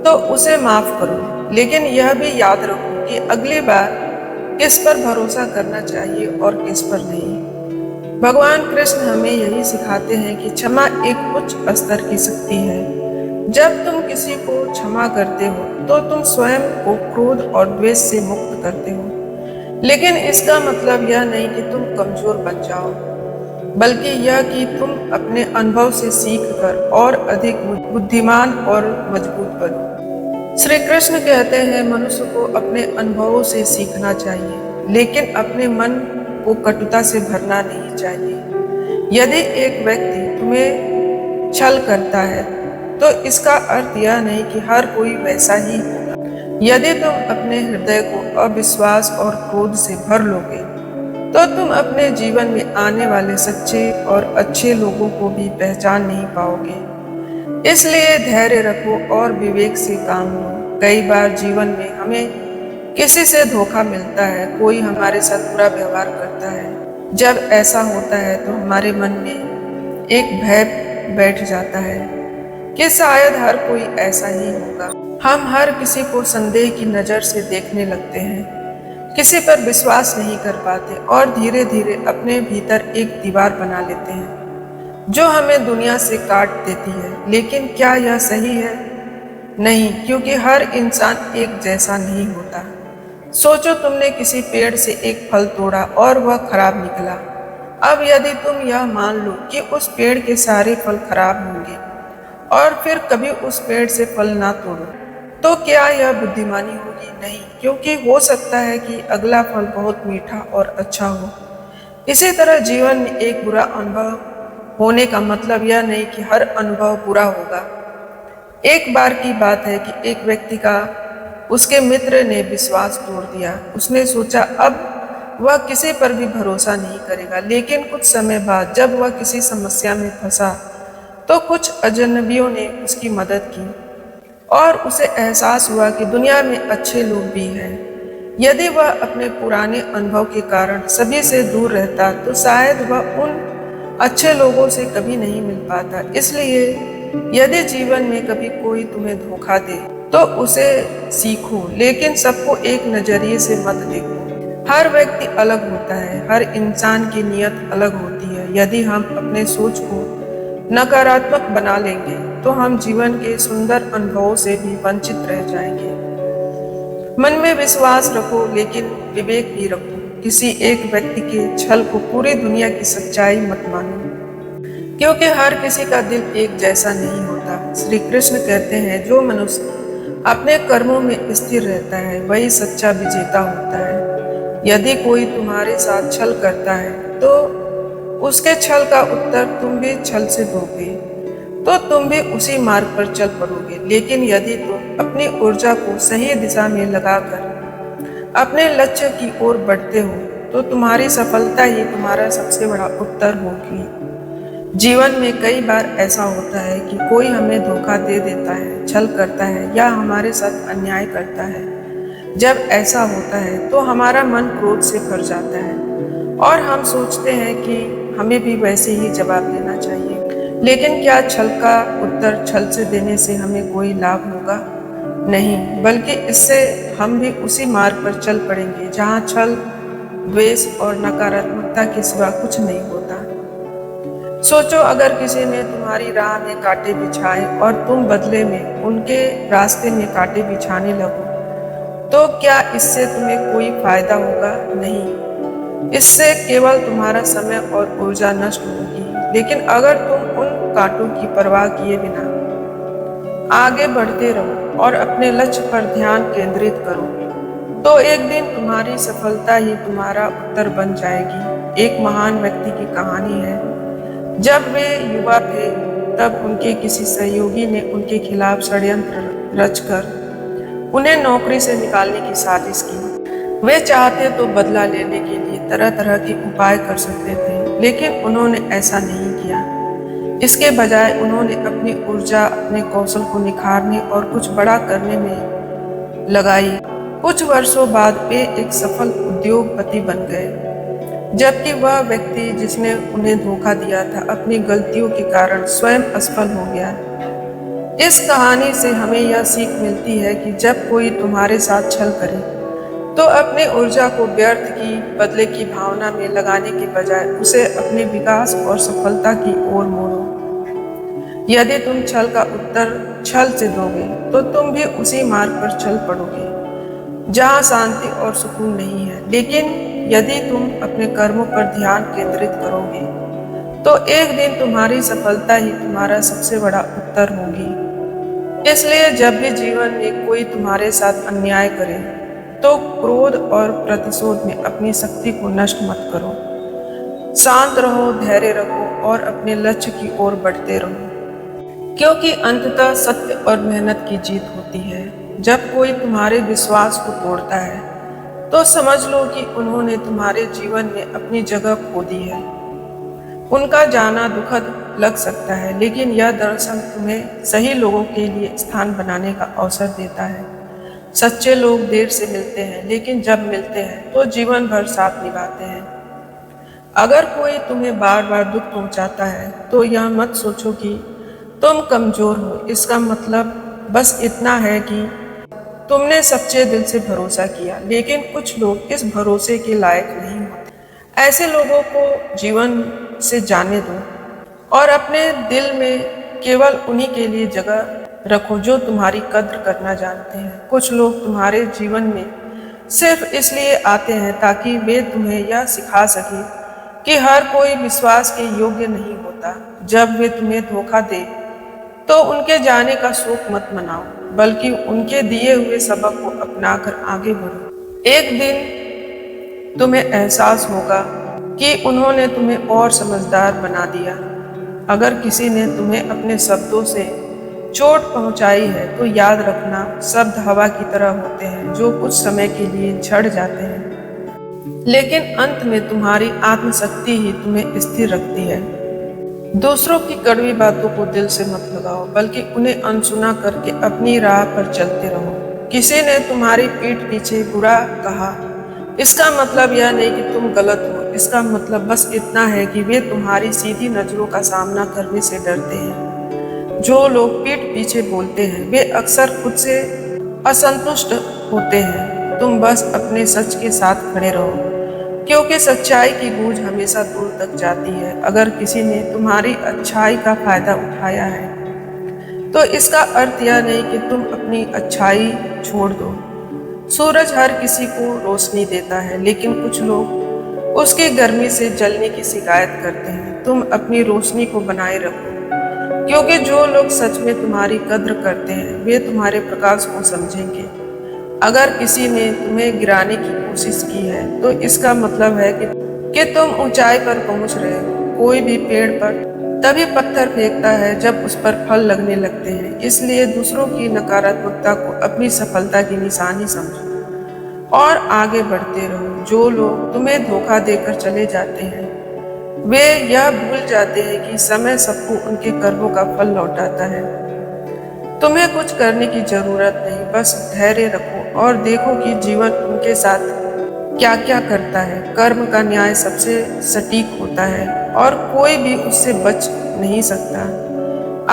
तो उसे माफ करो, लेकिन यह भी याद रखो कि अगली बार किस पर भरोसा करना चाहिए और किस पर नहीं। भगवान कृष्ण हमें यही सिखाते हैं कि क्षमा एक उच्च स्तर की शक्ति है। जब तुम किसी को क्षमा करते हो तो तुम स्वयं को क्रोध और द्वेष से मुक्त करते हो। लेकिन इसका मतलब यह नहीं कि तुम कमजोर बन जाओ, बल्कि यह कि तुम अपने अनुभव से सीखकर और अधिक बुद्धिमान और मजबूत बनो। श्री कृष्ण कहते हैं, मनुष्य को अपने अनुभवों से सीखना चाहिए, लेकिन अपने मन को कटुता से भरना नहीं चाहिए। यदि एक व्यक्ति तुम्हें छल करता है तो इसका अर्थ यह नहीं कि हर कोई वैसा ही होगा। यदि तुम अपने हृदय को अविश्वास और क्रोध से भर लोगे तो तुम अपने जीवन में आने वाले सच्चे और अच्छे लोगों को भी पहचान नहीं पाओगे। इसलिए धैर्य रखो और विवेक से काम लो। कई बार जीवन में हमें किसी से धोखा मिलता है, कोई हमारे साथ बुरा व्यवहार करता है। जब ऐसा होता है तो हमारे मन में एक भय बैठ जाता है कि शायद हर कोई ऐसा ही होगा। हम हर किसी को संदेह की नज़र से देखने लगते हैं, किसी पर विश्वास नहीं कर पाते और धीरे धीरे अपने भीतर एक दीवार बना लेते हैं जो हमें दुनिया से काट देती है। लेकिन क्या यह सही है? नहीं, क्योंकि हर इंसान एक जैसा नहीं होता। सोचो, तुमने किसी पेड़ से एक फल तोड़ा और वह खराब निकला। अब यदि तुम यह मान लो कि उस पेड़ के सारे फल खराब होंगे और फिर कभी उस पेड़ से फल ना तोड़ो, तो क्या यह बुद्धिमानी होगी? नहीं, क्योंकि हो सकता है कि अगला फल बहुत मीठा और अच्छा हो। इसी तरह जीवन में एक बुरा अनुभव होने का मतलब यह नहीं कि हर अनुभव बुरा होगा। एक बार की बात है कि एक व्यक्ति का उसके मित्र ने विश्वास तोड़ दिया। उसने सोचा अब वह किसी पर भी भरोसा नहीं करेगा। लेकिन कुछ समय बाद जब वह किसी समस्या में फंसा तो कुछ अजनबियों ने उसकी मदद की और उसे एहसास हुआ कि दुनिया में अच्छे लोग भी हैं। यदि वह अपने पुराने अनुभव के कारण सभी से दूर रहता तो शायद वह उन अच्छे लोगों से कभी नहीं मिल पाता। इसलिए यदि जीवन में कभी कोई तुम्हें धोखा दे तो उसे सीखो, लेकिन सबको एक नजरिए से मत देखो। हर व्यक्ति अलग होता है, हर इंसान की नीयत अलग होती है। यदि हम अपने सोच को नकारात्मक बना लेंगे तो हम जीवन के सुंदर अनुभवों से भी वंचित रह जाएंगे। मन में विश्वास रखो, लेकिन विवेक भी रखो। किसी एक व्यक्ति के छल को पूरी दुनिया की सच्चाई मत मानो, क्योंकि हर किसी का दिल एक जैसा नहीं होता। श्री कृष्ण कहते हैं, जो मनुष्य अपने कर्मों में स्थिर रहता है वही सच्चा विजेता होता है। यदि कोई तुम्हारे साथ छल करता है तो उसके छल का उत्तर तुम भी छल से दोगे तो तुम भी उसी मार्ग पर चल पड़ोगे। लेकिन यदि तुम अपनी ऊर्जा को सही दिशा में लगाकर अपने लक्ष्य की ओर बढ़ते हो तो तुम्हारी सफलता ही तुम्हारा सबसे बड़ा उत्तर होगी। जीवन में कई बार ऐसा होता है कि कोई हमें धोखा दे देता है, छल करता है या हमारे साथ अन्याय करता है। जब ऐसा होता है तो हमारा मन क्रोध से भर जाता है और हम सोचते हैं कि हमें भी वैसे ही जवाब देना चाहिए। लेकिन क्या छल का उत्तर छल से देने से हमें कोई लाभ होगा? नहीं, बल्कि इससे हम भी उसी मार्ग पर चल पड़ेंगे जहाँ छल, द्वेष और नकारात्मकता के सिवा कुछ नहीं होता। सोचो, अगर किसी ने तुम्हारी राह में कांटे बिछाए और तुम बदले में उनके रास्ते में कांटे बिछाने लगो, तो क्या इससे तुम्हें कोई फायदा होगा? नहीं, इससे केवल तुम्हारा समय और ऊर्जा नष्ट होगी। लेकिन अगर तुम उन कांटों की परवाह किए बिना आगे बढ़ते रहो और अपने लक्ष्य पर ध्यान केंद्रित करो, तो एक दिन तुम्हारी सफलता ही तुम्हारा उत्तर बन जाएगी। एक महान व्यक्ति की कहानी है। जब वे युवा थे तब उनके किसी सहयोगी ने उनके खिलाफ षड्यंत्र रचकर उन्हें नौकरी से निकालने की साजिश की। वे चाहते तो बदला लेने के लिए तरह तरह के उपाय कर सकते थे, लेकिन उन्होंने ऐसा नहीं किया। इसके बजाय उन्होंने अपनी ऊर्जा अपने कौशल को निखारने और कुछ बड़ा करने में लगाई। कुछ वर्षों बाद वे एक सफल उद्योगपति बन गए, जबकि वह व्यक्ति जिसने उन्हें धोखा दिया था अपनी गलतियों के कारण स्वयं असफल हो गया। इस कहानी से हमें यह सीख मिलती है कि जब कोई तुम्हारे साथ छल करे तो अपनी ऊर्जा को व्यर्थ की बदले की भावना में लगाने के बजाय उसे अपने विकास और सफलता की ओर मोड़ो। यदि तुम छल का उत्तर छल से दोगे तो तुम भी उसी मार्ग पर चल पड़ोगे जहाँ शांति और सुकून नहीं है। लेकिन यदि तुम अपने कर्मों पर ध्यान केंद्रित करोगे तो एक दिन तुम्हारी सफलता ही तुम्हारा सबसे बड़ा उत्तर होगी। इसलिए जब भी जीवन में कोई तुम्हारे साथ अन्याय करे तो क्रोध और प्रतिशोध में अपनी शक्ति को नष्ट मत करो। शांत रहो, धैर्य रखो और अपने लक्ष्य की ओर बढ़ते रहो, क्योंकि अंततः सत्य और मेहनत की जीत होती है। जब कोई तुम्हारे विश्वास को तोड़ता है तो समझ लो कि उन्होंने तुम्हारे जीवन में अपनी जगह खो दी है। उनका जाना दुखद लग सकता है, लेकिन यह दरअसल तुम्हें सही लोगों के लिए स्थान बनाने का अवसर देता है। सच्चे लोग देर से मिलते हैं, लेकिन जब मिलते हैं तो जीवन भर साथ निभाते हैं। अगर कोई तुम्हें बार बार दुख पहुंचाता है तो यह मत सोचो कि तुम कमजोर हो। इसका मतलब बस इतना है कि तुमने सच्चे दिल से भरोसा किया, लेकिन कुछ लोग इस भरोसे के लायक नहीं होते। ऐसे लोगों को जीवन से जाने दो और अपने दिल में केवल उन्हीं के लिए जगह रखो जो तुम्हारी कद्र करना जानते हैं। कुछ लोग तुम्हारे जीवन में सिर्फ इसलिए आते हैं ताकि वे तुम्हें यह सिखा सके कि हर कोई विश्वास के योग्य नहीं होता। जब वे तुम्हें धोखा दे तो उनके जाने का शोक मत मनाओ, बल्कि उनके दिए हुए सबक को अपनाकर आगे बढ़ो। एक दिन तुम्हें एहसास होगा कि उन्होंने तुम्हें और समझदार बना दिया। अगर किसी ने तुम्हें अपने शब्दों से चोट पहुंचाई है तो याद रखना, शब्द हवा की तरह होते हैं जो कुछ समय के लिए झड़ जाते हैं, लेकिन अंत में तुम्हारी आत्मशक्ति ही तुम्हें स्थिर रखती है। दूसरों की कड़वी बातों को दिल से मत लगाओ, बल्कि उन्हें अनसुना करके अपनी राह पर चलते रहो। किसी ने तुम्हारी पीठ पीछे बुरा कहा, इसका मतलब यह नहीं कि तुम गलत हो। इसका मतलब बस इतना है कि वे तुम्हारी सीधी नजरों का सामना करने से डरते हैं। जो लोग पीठ पीछे बोलते हैं वे अक्सर खुद से असंतुष्ट होते हैं। तुम बस अपने सच के साथ खड़े रहो, क्योंकि सच्चाई की गूंज हमेशा दूर तक जाती है। अगर किसी ने तुम्हारी अच्छाई का फायदा उठाया है तो इसका अर्थ यह नहीं कि तुम अपनी अच्छाई छोड़ दो। सूरज हर किसी को रोशनी देता है, लेकिन कुछ लोग उसकी गर्मी से जलने की शिकायत करते हैं। तुम अपनी रोशनी को बनाए रखो, क्योंकि जो लोग सच में तुम्हारी कद्र करते हैं वे तुम्हारे प्रकाश को समझेंगे। अगर किसी ने तुम्हें गिराने की कोशिश की है तो इसका मतलब है कि तुम ऊंचाई पर पहुंच रहे हो। कोई भी पेड़ पर तभी पत्थर फेंकता है जब उस पर फल लगने लगते हैं। इसलिए दूसरों की नकारात्मकता को अपनी सफलता की निशानी समझो और आगे बढ़ते रहो। जो लोग तुम्हें धोखा देकर चले जाते हैं वे यह भूल जाते हैं कि समय सबको उनके कर्मों का फल लौटाता है। तुम्हें कुछ करने की जरूरत नहीं, बस धैर्य रखो और देखो कि जीवन उनके साथ क्या क्या करता है। कर्म का न्याय सबसे सटीक होता है और कोई भी उससे बच नहीं सकता।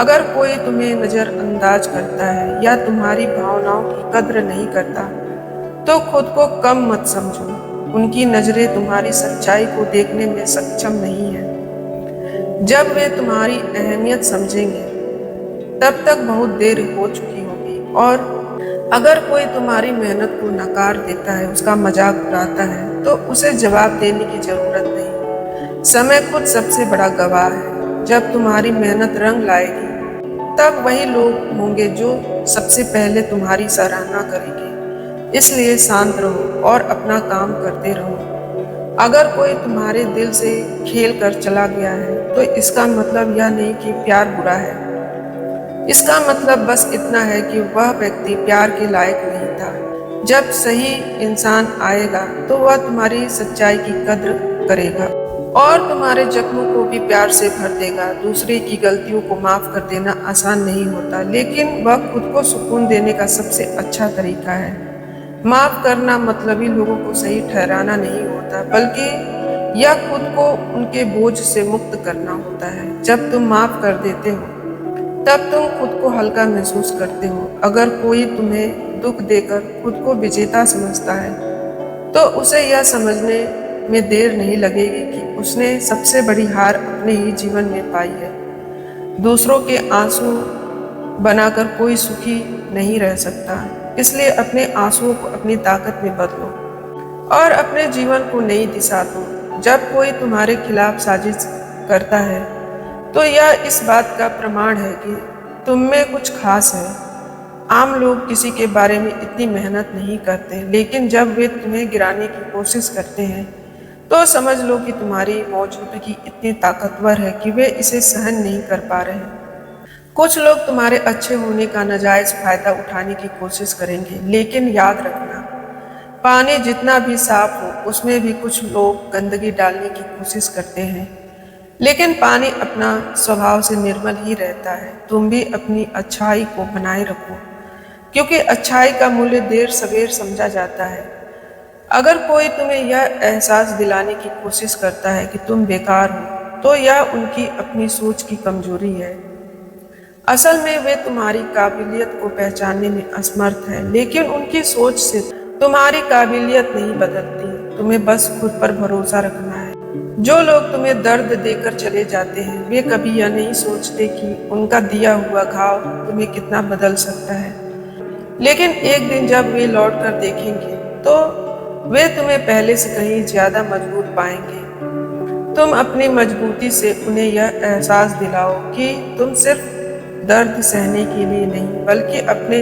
अगर कोई तुम्हें नजरअंदाज करता है या तुम्हारी भावनाओं की कद्र नहीं करता तो खुद को कम मत समझो। उनकी नजरें तुम्हारी सच्चाई को देखने में सक्षम नहीं है। जब वे तुम्हारी अहमियत समझेंगे तब तक बहुत देर हो चुकी होगी। और अगर कोई तुम्हारी मेहनत को नकार देता है, उसका मजाक उड़ाता है, तो उसे जवाब देने की जरूरत नहीं। समय खुद सबसे बड़ा गवाह है। जब तुम्हारी मेहनत रंग लाएगी तब वही लोग होंगे जो सबसे पहले तुम्हारी सराहना करेंगे। इसलिए शांत रहो और अपना काम करते रहो। अगर कोई तुम्हारे दिल से खेल कर चला गया है तो इसका मतलब यह नहीं कि प्यार बुरा है। इसका मतलब बस इतना है कि वह व्यक्ति प्यार के लायक नहीं था। जब सही इंसान आएगा तो वह तुम्हारी सच्चाई की कद्र करेगा और तुम्हारे जख्मों को भी प्यार से भर देगा। दूसरे की गलतियों को माफ कर देना आसान नहीं होता, लेकिन वह खुद को सुकून देने का सबसे अच्छा तरीका है। माफ करना मतलबी लोगों को सही ठहराना नहीं होता, बल्कि यह खुद को उनके बोझ से मुक्त करना होता है। जब तुम माफ कर देते हो तब तुम खुद को हल्का महसूस करते हो। अगर कोई तुम्हें दुख देकर खुद को विजेता समझता है तो उसे यह समझने में देर नहीं लगेगी कि उसने सबसे बड़ी हार अपने ही जीवन में पाई है। दूसरों के आंसू बनाकर कोई सुखी नहीं रह सकता, इसलिए अपने आंसुओं को अपनी ताकत में बदलो और अपने जीवन को नई दिशा दो। जब कोई तुम्हारे खिलाफ साजिश करता है तो यह इस बात का प्रमाण है कि तुम में कुछ खास है। आम लोग किसी के बारे में इतनी मेहनत नहीं करते, लेकिन जब वे तुम्हें गिराने की कोशिश करते हैं तो समझ लो कि तुम्हारी मौजूदगी इतनी ताकतवर है कि वे इसे सहन नहीं कर पा रहे। कुछ लोग तुम्हारे अच्छे होने का नाजायज फायदा उठाने की कोशिश करेंगे, लेकिन याद रखना, पानी जितना भी साफ हो उसमें भी कुछ लोग गंदगी डालने की कोशिश करते हैं। लेकिन पानी अपना स्वभाव से निर्मल ही रहता है। तुम भी अपनी अच्छाई को बनाए रखो, क्योंकि अच्छाई का मूल्य देर सवेर समझा जाता है। अगर कोई तुम्हें यह एहसास दिलाने की कोशिश करता है कि तुम बेकार हो, तो यह उनकी अपनी सोच की कमजोरी है। असल में वे तुम्हारी काबिलियत को पहचानने में असमर्थ है, लेकिन उनकी सोच से तुम्हारी काबिलियत नहीं बदलती। तुम्हें बस खुद पर भरोसा रखना है। जो लोग तुम्हें दर्द देकर चले जाते हैं, वे कभी यह नहीं सोचते कि उनका दिया हुआ घाव तुम्हें कितना बदल सकता है। लेकिन एक दिन जब वे लौट कर देखेंगे, तो वे तुम्हें पहले से कहीं ज्यादा मजबूत पाएंगे। तुम अपनी मजबूती से उन्हें यह एहसास दिलाओ कि तुम सिर्फ दर्द सहने के लिए नहीं, बल्कि अपने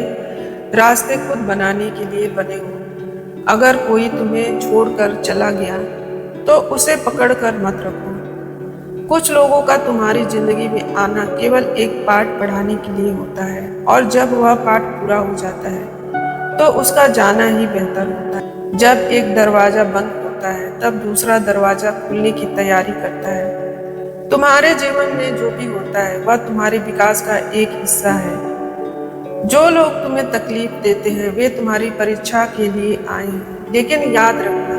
रास्ते खुद बनाने के लिए बने हो। अगर कोई तुम्हें छोड़कर चला गया, तो उसे पकड़कर मत रखो। कुछ लोगों का तुम्हारी जिंदगी में आना केवल एक पाठ पढ़ाने के लिए होता है, और जब वह पाठ पूरा हो जाता है, तो उसका जाना ही बेहतर होता है। जब एक दरवाजा बंद होता है, तब दूसरा दरवाजा खुलने की तैयारी करता है। तुम्हारे जीवन में जो भी होता है, वह तुम्हारे विकास का एक हिस्सा है। जो लोग तुम्हें तकलीफ देते हैं, वे तुम्हारी परीक्षा के लिए आए हैं। लेकिन याद रखना,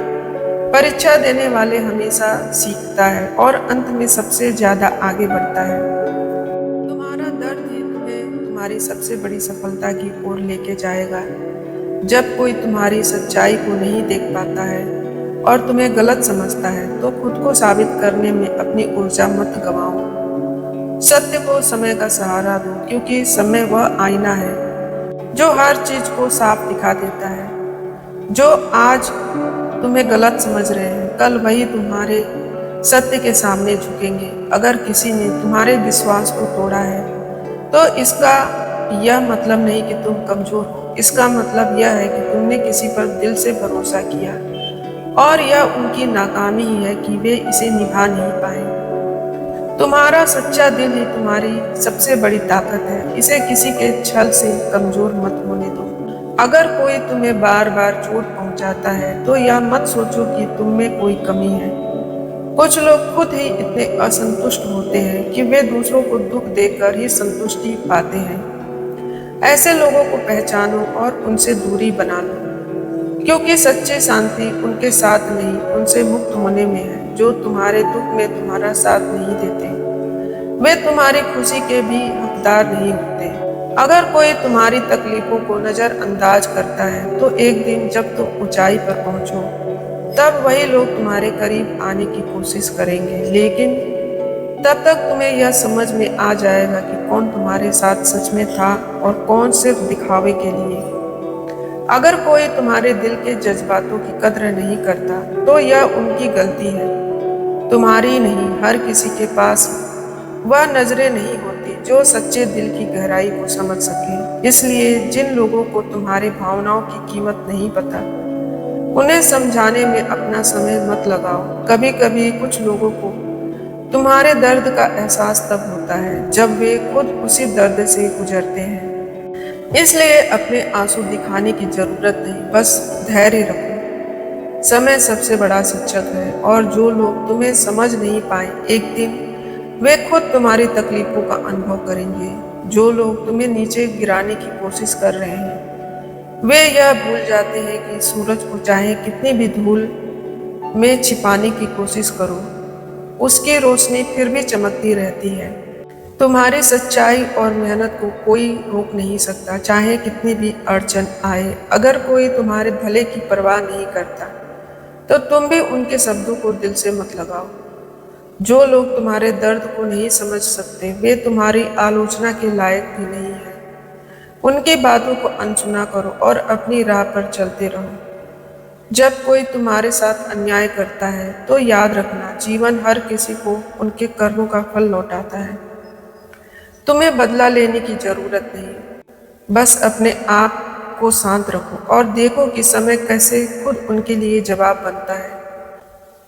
परीक्षा देने वाले हमेशा सीखता है और अंत में सबसे ज्यादा आगे बढ़ता है। तुम्हारा दर्द ही तुम्हें तुम्हारी सबसे बड़ी सफलता की ओर लेके जाएगा। जब कोई तुम्हारी सच्चाई को नहीं देख पाता है और तुम्हें गलत समझता है, तो खुद को साबित करने में अपनी ऊर्जा मत गंवाओ। सत्य को समय का सहारा दो, क्योंकि समय वह आईना है जो हर चीज को साफ दिखा देता है। जो आज तुम्हें गलत समझ रहे हैं, कल वही तुम्हारे सत्य के सामने झुकेंगे। अगर किसी ने तुम्हारे विश्वास को तोड़ा है, तो इसका यह मतलब नहीं कि तुम कमजोर हो। इसका मतलब यह है कि तुमने किसी पर दिल से भरोसा किया, और यह उनकी नाकामी ही है कि वे इसे निभा नहीं पाए। तुम्हारा सच्चा दिल ही तुम्हारी सबसे बड़ी ताकत है। इसे किसी के छल से कमजोर मत होने दो। अगर कोई तुम्हें बार बार चोट पहुंचाता है, तो यह मत सोचो कि तुम में कोई कमी है। कुछ लोग खुद ही इतने असंतुष्ट होते हैं कि वे दूसरों को दुख देकर ही संतुष्टि पाते हैं। ऐसे लोगों को पहचानो और उनसे दूरी बना लो, क्योंकि सच्ची शांति उनके साथ नहीं, उनसे मुक्त होने में है। जो तुम्हारे दुख में तुम्हारा साथ नहीं देते, वे तुम्हारी खुशी के भी हकदार नहीं होते। अगर कोई तुम्हारी तकलीफों को नजरअंदाज करता है, तो एक दिन जब तुम ऊंचाई पर पहुंचो, तब वही लोग तुम्हारे करीब आने की कोशिश करेंगे। लेकिन तब तक तुम्हें यह समझ में आ जाएगा कि कौन तुम्हारे साथ सच में था और कौन सिर्फ दिखावे के लिए। अगर कोई तुम्हारे दिल के जज्बातों की कद्र नहीं करता, तो यह उनकी गलती है, तुम्हारी नहीं। हर किसी के पास वह नजरें नहीं होती जो सच्चे दिल की गहराई को समझ सके। इसलिए जिन लोगों को तुम्हारी भावनाओं की कीमत नहीं पता, उन्हें समझाने में अपना समय मत लगाओ। कभी कभी कुछ लोगों को तुम्हारे दर्द का एहसास तब होता है जब वे खुद उसी दर्द से गुजरते हैं। इसलिए अपने आंसू दिखाने की जरूरत नहीं, बस धैर्य रखो। समय सबसे बड़ा शिक्षक है, और जो लोग तुम्हें समझ नहीं पाए, एक दिन वे खुद तुम्हारी तकलीफों का अनुभव करेंगे। जो लोग तुम्हें नीचे गिराने की कोशिश कर रहे हैं, वे यह भूल जाते हैं कि सूरज को चाहे कितनी भी धूल में छिपाने की कोशिश करो, उसकी रोशनी फिर भी चमकती रहती है। तुम्हारी सच्चाई और मेहनत को कोई रोक नहीं सकता, चाहे कितनी भी अड़चन आए। अगर कोई तुम्हारे भले की परवाह नहीं करता, तो तुम भी उनके शब्दों को दिल से मत लगाओ। जो लोग तुम्हारे दर्द को नहीं समझ सकते, वे तुम्हारी आलोचना के लायक भी नहीं है। उनकी बातों को अनसुना करो और अपनी राह पर चलते रहो। जब कोई तुम्हारे साथ अन्याय करता है, तो याद रखना, जीवन हर किसी को उनके कर्मों का फल लौटाता है। तुम्हें बदला लेने की जरूरत नहीं, बस अपने आप को शांत रखो और देखो कि समय कैसे खुद उनके लिए जवाब बनता है।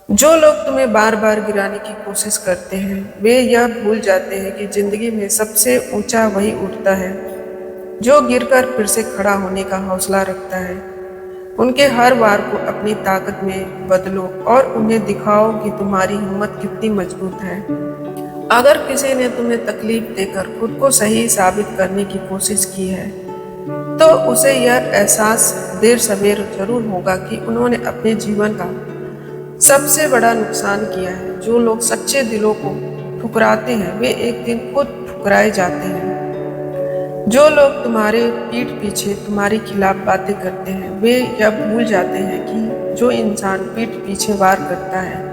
जो लोग तुम्हें बार बार गिराने की कोशिश करते हैं, वे यह भूल जाते हैं कि जिंदगी में सबसे ऊंचा वही उठता है जो गिरकर फिर से खड़ा होने का हौसला रखता है। उनके हर वार को अपनी ताकत में बदलो और उन्हें दिखाओ कि तुम्हारी हिम्मत कितनी मजबूत है। अगर किसी ने तुम्हें तकलीफ देकर खुद को सही साबित करने की कोशिश की है, तो उसे यह एहसास देर सवेर जरूर होगा कि उन्होंने अपने जीवन का सबसे बड़ा नुकसान किया है। जो लोग सच्चे दिलों को ठुकराते हैं, वे एक दिन खुद ठुकराए जाते हैं। जो लोग तुम्हारे पीठ पीछे तुम्हारे खिलाफ बातें करते हैं, वे यह भूल जाते हैं कि जो इंसान पीठ पीछे वार करता है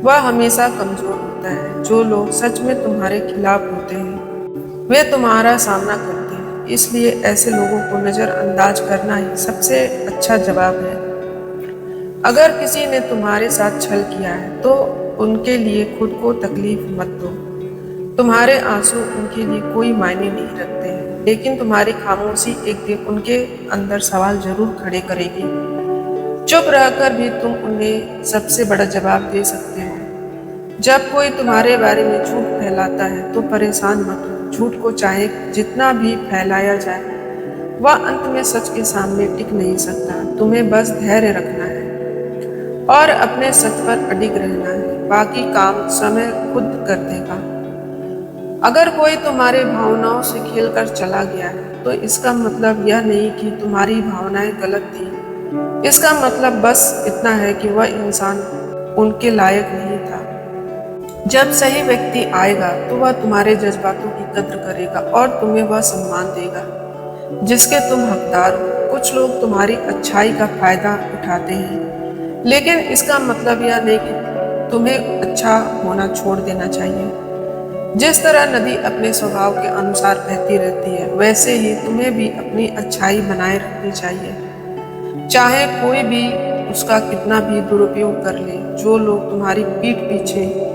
वह हमेशा कमजोर होता है। जो लोग सच में तुम्हारे खिलाफ होते हैं, वे तुम्हारा सामना करते हैं। इसलिए ऐसे लोगों को नजरअंदाज करना ही सबसे अच्छा जवाब है। अगर किसी ने तुम्हारे साथ छल किया है, तो उनके लिए खुद को तकलीफ मत दो। तुम्हारे आंसू उनके लिए कोई मायने नहीं रखते हैं, लेकिन तुम्हारी खामोशी एक दिन उनके अंदर सवाल जरूर खड़े करेगी। चुप रहकर भी तुम उन्हें सबसे बड़ा जवाब दे सकते हो। जब कोई तुम्हारे बारे में झूठ फैलाता है, तो परेशान मत हो। झूठ को चाहे जितना भी फैलाया जाए, वह अंत में सच के सामने टिक नहीं सकता। तुम्हें बस धैर्य रखना है और अपने सच पर अडिग रहना है। बाकी काम समय खुद कर देगा। अगर कोई तुम्हारे भावनाओं से खेलकर चला गया है, तो इसका मतलब यह नहीं कि तुम्हारी भावनाएं गलत थी। इसका मतलब बस इतना है कि वह इंसान उनके लायक नहीं था। जब सही व्यक्ति आएगा, तो वह तुम्हारे जज्बातों की कद्र करेगा और तुम्हें वह सम्मान देगा जिसके तुम हकदार हो। कुछ लोग तुम्हारी अच्छाई का फायदा उठाते हैं, लेकिन इसका मतलब यह नहीं कि तुम्हें अच्छा होना छोड़ देना चाहिए। जिस तरह नदी अपने स्वभाव के अनुसार बहती रहती है, वैसे ही तुम्हें भी अपनी अच्छाई बनाए रखनी चाहिए, चाहे कोई भी उसका कितना भी दुरुपयोग कर ले। जो लोग तुम्हारी पीठ पीछे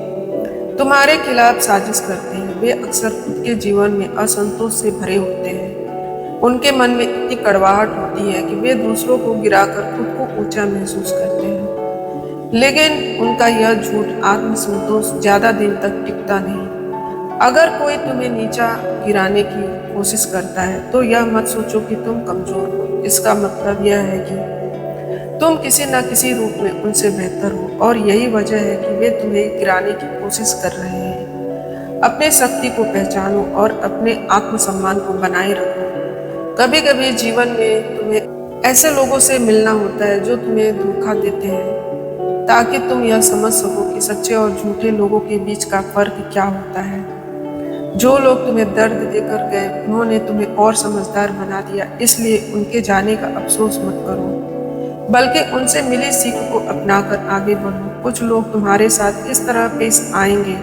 तुम्हारे खिलाफ साजिश करते हैं, वे अक्सर खुद के जीवन में असंतोष से भरे होते हैं। उनके मन में इतनी कड़वाहट होती है कि वे दूसरों को गिराकर खुद को ऊंचा महसूस करते हैं, लेकिन उनका यह झूठ आत्मसंतोष ज्यादा दिन तक टिकता नहीं। अगर कोई तुम्हें नीचा गिराने की कोशिश करता है, तो यह मत सोचो कि तुम कमजोर हो। इसका मतलब यह है कि तुम किसी न किसी रूप में उनसे बेहतर हो, और यही वजह है कि वे तुम्हें गिराने की कोशिश कर रहे हैं। अपने शक्ति को पहचानो और अपने आत्मसम्मान को बनाए रखो। कभी कभी जीवन में तुम्हें ऐसे लोगों से मिलना होता है जो तुम्हें धोखा देते हैं, ताकि तुम यह समझ सको कि सच्चे और झूठे लोगों के बीच का फर्क क्या होता है। जो लोग तुम्हें दर्द देकर गए, उन्होंने तुम्हें और समझदार बना दिया। इसलिए उनके जाने का अफसोस मत करो, बल्कि उनसे मिली सीख को अपनाकर आगे बढ़ो। कुछ लोग तुम्हारे साथ इस तरह पेश आएंगे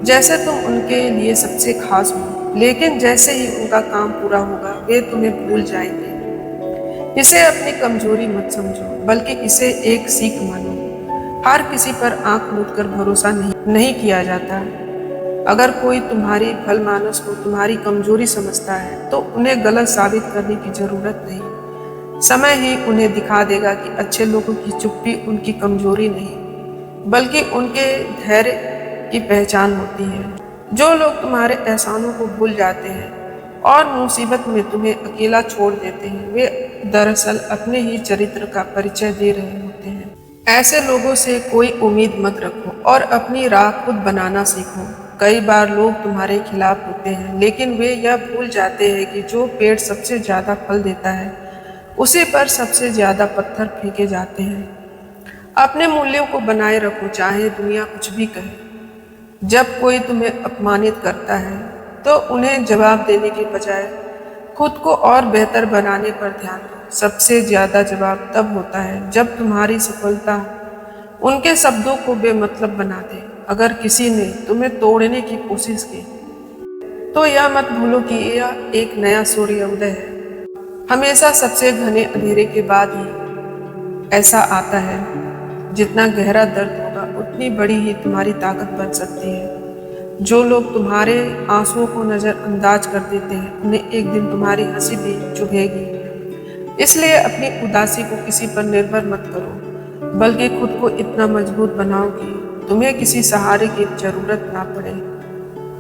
जैसे तुम उनके लिए सबसे खास हो, लेकिन जैसे ही उनका काम पूरा होगा, वे तुम्हें भूल जाएंगे। इसे अपनी कमजोरी मत समझो, बल्कि इसे एक सीख मानो। हर किसी पर आंख मूंदकर भरोसा नहीं किया जाता। अगर कोई तुम्हारी भलमानस को तुम्हारी कमजोरी समझता है, तो उन्हें गलत साबित करने की जरूरत नहीं। समय ही उन्हें दिखा देगा कि अच्छे लोगों की चुप्पी उनकी कमजोरी नहीं, बल्कि उनके धैर्य की पहचान होती है। जो लोग तुम्हारे एहसानों को भूल जाते हैं और मुसीबत में तुम्हें अकेला छोड़ देते हैं, वे दरअसल अपने ही चरित्र का परिचय दे रहे होते हैं। ऐसे लोगों से कोई उम्मीद मत रखो और अपनी राह खुद बनाना सीखो। कई बार लोग तुम्हारे खिलाफ होते हैं, लेकिन वे यह भूल जाते हैं कि जो पेड़ सबसे ज्यादा फल देता है, उसी पर सबसे ज्यादा पत्थर फेंके जाते हैं। अपने मूल्यों को बनाए रखो, चाहे दुनिया कुछ भी कहे। जब कोई तुम्हें अपमानित करता है, तो उन्हें जवाब देने के बजाय खुद को और बेहतर बनाने पर ध्यान दो। सबसे ज्यादा जवाब तब होता है जब तुम्हारी सफलता उनके शब्दों को बेमतलब बना दे। अगर किसी ने तुम्हें तोड़ने की कोशिश की, तो यह मत भूलो कि यह एक नया सूर्योदय है। हमेशा सबसे घने अंधेरे के बाद ही ऐसा आता है। जितना गहरा दर्द होगा, उतनी बड़ी ही तुम्हारी ताकत बन सकती है। जो लोग तुम्हारे आंसुओं को नजरअंदाज कर देते हैं, उन्हें एक दिन तुम्हारी हंसी भी चुभेगी। इसलिए अपनी उदासी को किसी पर निर्भर मत करो, बल्कि खुद को इतना मजबूत बनाओ कि तुम्हें किसी सहारे की जरूरत ना पड़े।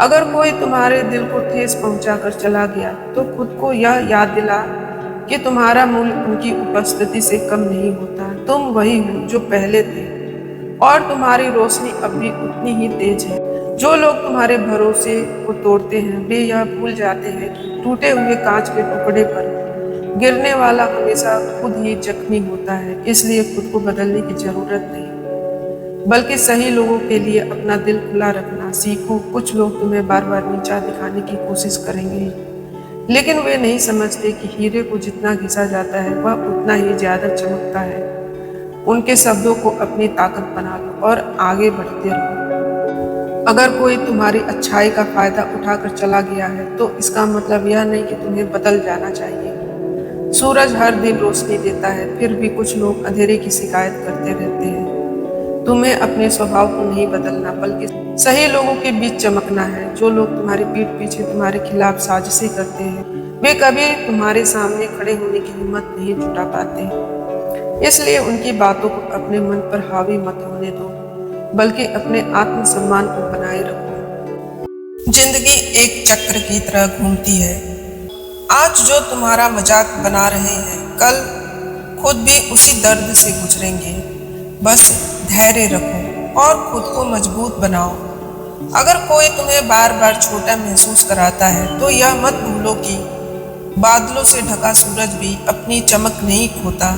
अगर कोई तुम्हारे दिल को ठेस पहुंचाकर चला गया, तो खुद को यह याद दिला कि तुम्हारा मूल्य उनकी उपस्थिति से कम नहीं होता। तुम वही हो जो पहले थे, और तुम्हारी रोशनी अब भी उतनी ही तेज है। जो लोग तुम्हारे भरोसे को तोड़ते हैं वे यह भूल जाते हैं कि टूटे हुए कांच के टुकड़े पर गिरने वाला हमेशा खुद ही जख्मी होता है। इसलिए खुद को बदलने की जरूरत नहीं, बल्कि सही लोगों के लिए अपना दिल खुला रखना सीखो। कुछ लोग तुम्हें बार बार नीचा दिखाने की कोशिश करेंगे, लेकिन वे नहीं समझते कि हीरे को जितना घिसा जाता है वह उतना ही ज्यादा चमकता है। उनके शब्दों को अपनी ताकत बना लो और आगे बढ़ते रहो। अगर कोई तुम्हारी अच्छाई का फायदा उठाकर चला गया है तो इसका मतलब यह नहीं कि तुम्हें बदल जाना चाहिए। सूरज हर दिन रोशनी देता है, फिर भी कुछ लोग अंधेरे की शिकायत करते रहते हैं। तुम्हें अपने स्वभाव को नहीं बदलना, बल्कि सही लोगों के बीच चमकना है। जो लोग तुम्हारी पीठ पीछे तुम्हारे खिलाफ साजिशें करते हैं वे कभी तुम्हारे सामने खड़े होने की हिम्मत नहीं जुटा पाते। इसलिए उनकी बातों को अपने मन पर हावी मत होने दो, बल्कि अपने आत्मसम्मान को बनाए रखो। जिंदगी एक चक्र की तरह घूमती है। आज जो तुम्हारा मजाक बना रहे हैं कल खुद भी उसी दर्द से गुजरेंगे। बस धैर्य रखो और खुद को मजबूत बनाओ। अगर कोई तुम्हें बार बार छोटा महसूस कराता है तो यह मत भूलो कि बादलों से ढका सूरज भी अपनी चमक नहीं खोता।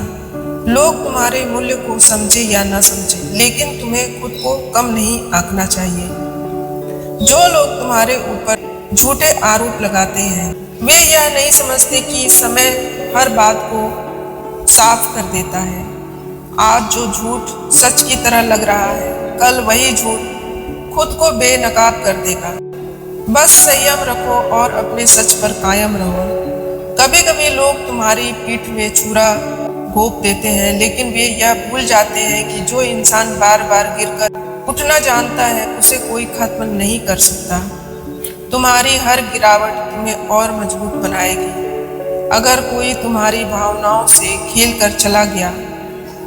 लोग तुम्हारे मूल्य को समझे या न समझे, लेकिन तुम्हें खुद को कम नहीं आंकना चाहिए। जो लोग तुम्हारे ऊपर झूठे आरोप लगाते हैं वे यह नहीं समझते कि समय हर बात को साफ कर देता है। आज जो झूठ सच की तरह लग रहा है कल वही झूठ खुद को बेनकाब कर देगा। बस संयम रखो और अपने सच पर कायम रहो। कभी कभी लोग तुम्हारी पीठ में छुरा घोंप देते हैं, लेकिन वे यह भूल जाते हैं कि जो इंसान बार बार गिरकर उठना जानता है उसे कोई खत्म नहीं कर सकता। तुम्हारी हर गिरावट तुम्हें और मजबूत बनाएगी। अगर कोई तुम्हारी भावनाओं से खेल कर चला गया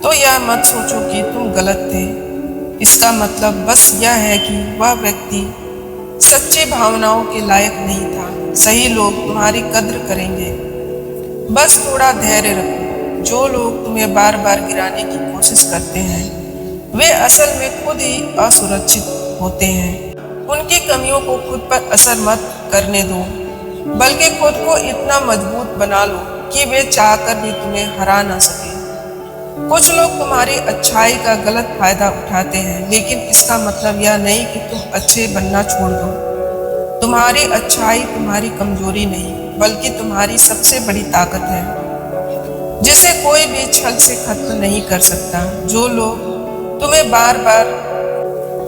तो यह मत सोचो कि तुम गलत थे। इसका मतलब बस यह है कि वह व्यक्ति सच्ची भावनाओं के लायक नहीं था। सही लोग तुम्हारी कद्र करेंगे। बस थोड़ा धैर्य रखो। जो लोग तुम्हें बार बार गिराने की कोशिश करते हैं वे असल में खुद ही असुरक्षित होते हैं। उनकी कमियों को खुद पर असर मत करने दो, बल्कि खुद को इतना मजबूत बना लो कि वे चाहकर भी तुम्हें हरा ना सके। कुछ लोग तुम्हारी अच्छाई का गलत फायदा उठाते हैं, लेकिन इसका मतलब यह नहीं कि तुम अच्छे बनना छोड़ दो। तुम्हारी अच्छाई तुम्हारी कमजोरी नहीं, बल्कि तुम्हारी सबसे बड़ी ताकत है, जिसे कोई भी छल से खत्म नहीं कर सकता। जो लोग तुम्हें बार बार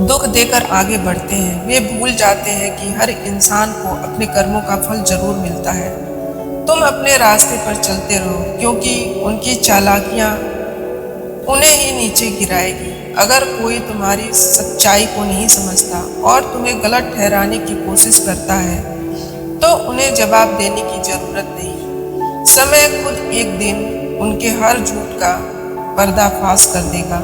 दुख देकर आगे बढ़ते हैं वे भूल जाते हैं कि हर इंसान को अपने कर्मों का फल जरूर मिलता है। तुम अपने रास्ते पर चलते रहो, क्योंकि उनकी चालाकियां उन्हें ही नीचे गिराएगी। अगर कोई तुम्हारी सच्चाई को नहीं समझता और तुम्हें गलत ठहराने की कोशिश करता है तो उन्हें जवाब देने की जरूरत नहीं। समय खुद एक दिन उनके हर झूठ का पर्दाफाश कर देगा।